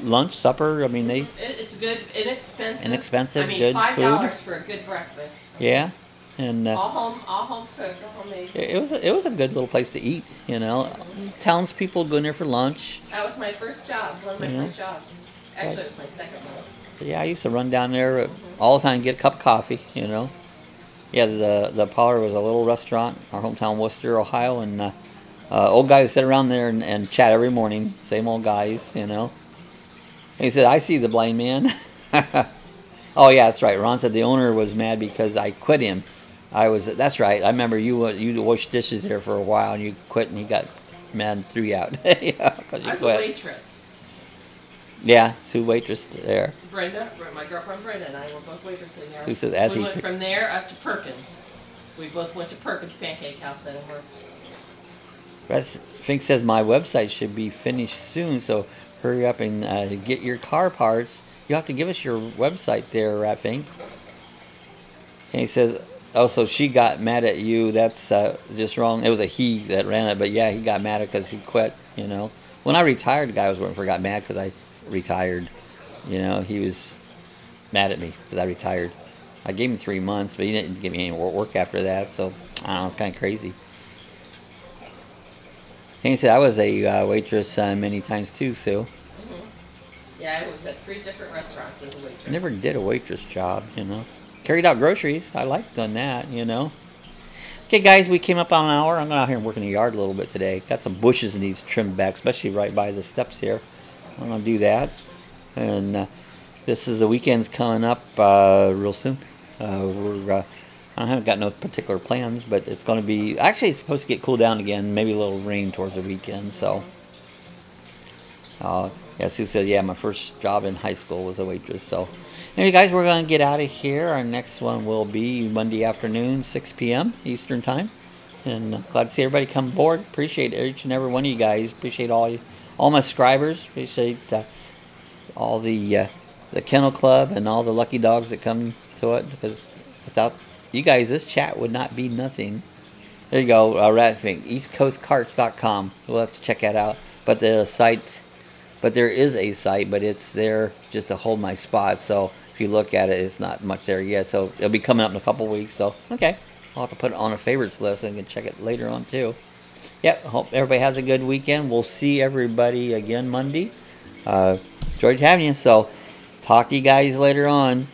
lunch, supper. I mean,
it's good, inexpensive.
Inexpensive,
I mean,
good
$5
food.
For a good breakfast.
Yeah. And
all home cooked, all homemade.
It was a good little place to eat, you know. Townspeople go in there for lunch.
That was my first job, one of my first jobs. Actually, it was my second one.
But yeah, I used to run down there all the time, get a cup of coffee, you know. Yeah, the parlor was a little restaurant, our hometown, Worcester, Ohio, and old guys sit around there and chat every morning. Same old guys, you know. And he said, "I see the blind man." Oh yeah, that's right. Ron said the owner was mad because I quit him. That's right. I remember you washed dishes there for a while and you quit and he got mad and threw you out. Yeah, because you
I was
quit.
a waitress.
Yeah, Sue waitress there.
Brenda, my girlfriend Brenda, and I were both waitresses there.
Sue says,
we went from there up to Perkins. We both went to Perkins Pancake House and worked.
Fink says my website should be finished soon, so hurry up and get your car parts. You have to give us your website there, Fink. And he says, oh, so she got mad at you. That's just wrong. It was a he that ran it, but yeah, he got mad because he quit, you know. When I retired, the guy I was working for got mad because I retired. You know, he was mad at me because I retired. I gave him 3 months, but he didn't give me any work after that, so I don't know, it's kind of crazy. And he said I was a waitress many times too, Sue.
Yeah, I was at 3 different restaurants as a waitress.
I never did a waitress job, you know. Carried out groceries. I liked doing that, you know. Okay, guys, we came up on an hour. I'm going out here and work in the yard a little bit today. Got some bushes that needs trimmed back, especially right by the steps here. I'm going to do that. And this is the weekend's coming up real soon. I haven't got no particular plans, but it's going to be... Actually, it's supposed to get cooled down again. Maybe a little rain towards the weekend, so... Yeah, Sue said, yeah, my first job in high school was a waitress. So, anyway, guys, we're going to get out of here. Our next one will be Monday afternoon, 6 p.m. Eastern Time. And glad to see everybody come aboard. Appreciate each and every one of you guys. Appreciate all my subscribers. Appreciate all the Kennel Club and all the lucky dogs that come to it. Because without you guys, this chat would not be nothing. There you go, Ratfink, EastCoastCarts.com. We'll have to check that out. But the site... But there is a site, but it's there just to hold my spot. So if you look at it, it's not much there yet. So it'll be coming up in a couple weeks. So, okay. I'll have to put it on a favorites list and can check it later on, too. Yep, hope everybody has a good weekend. We'll see everybody again Monday. Enjoyed having you. So talk to you guys later on.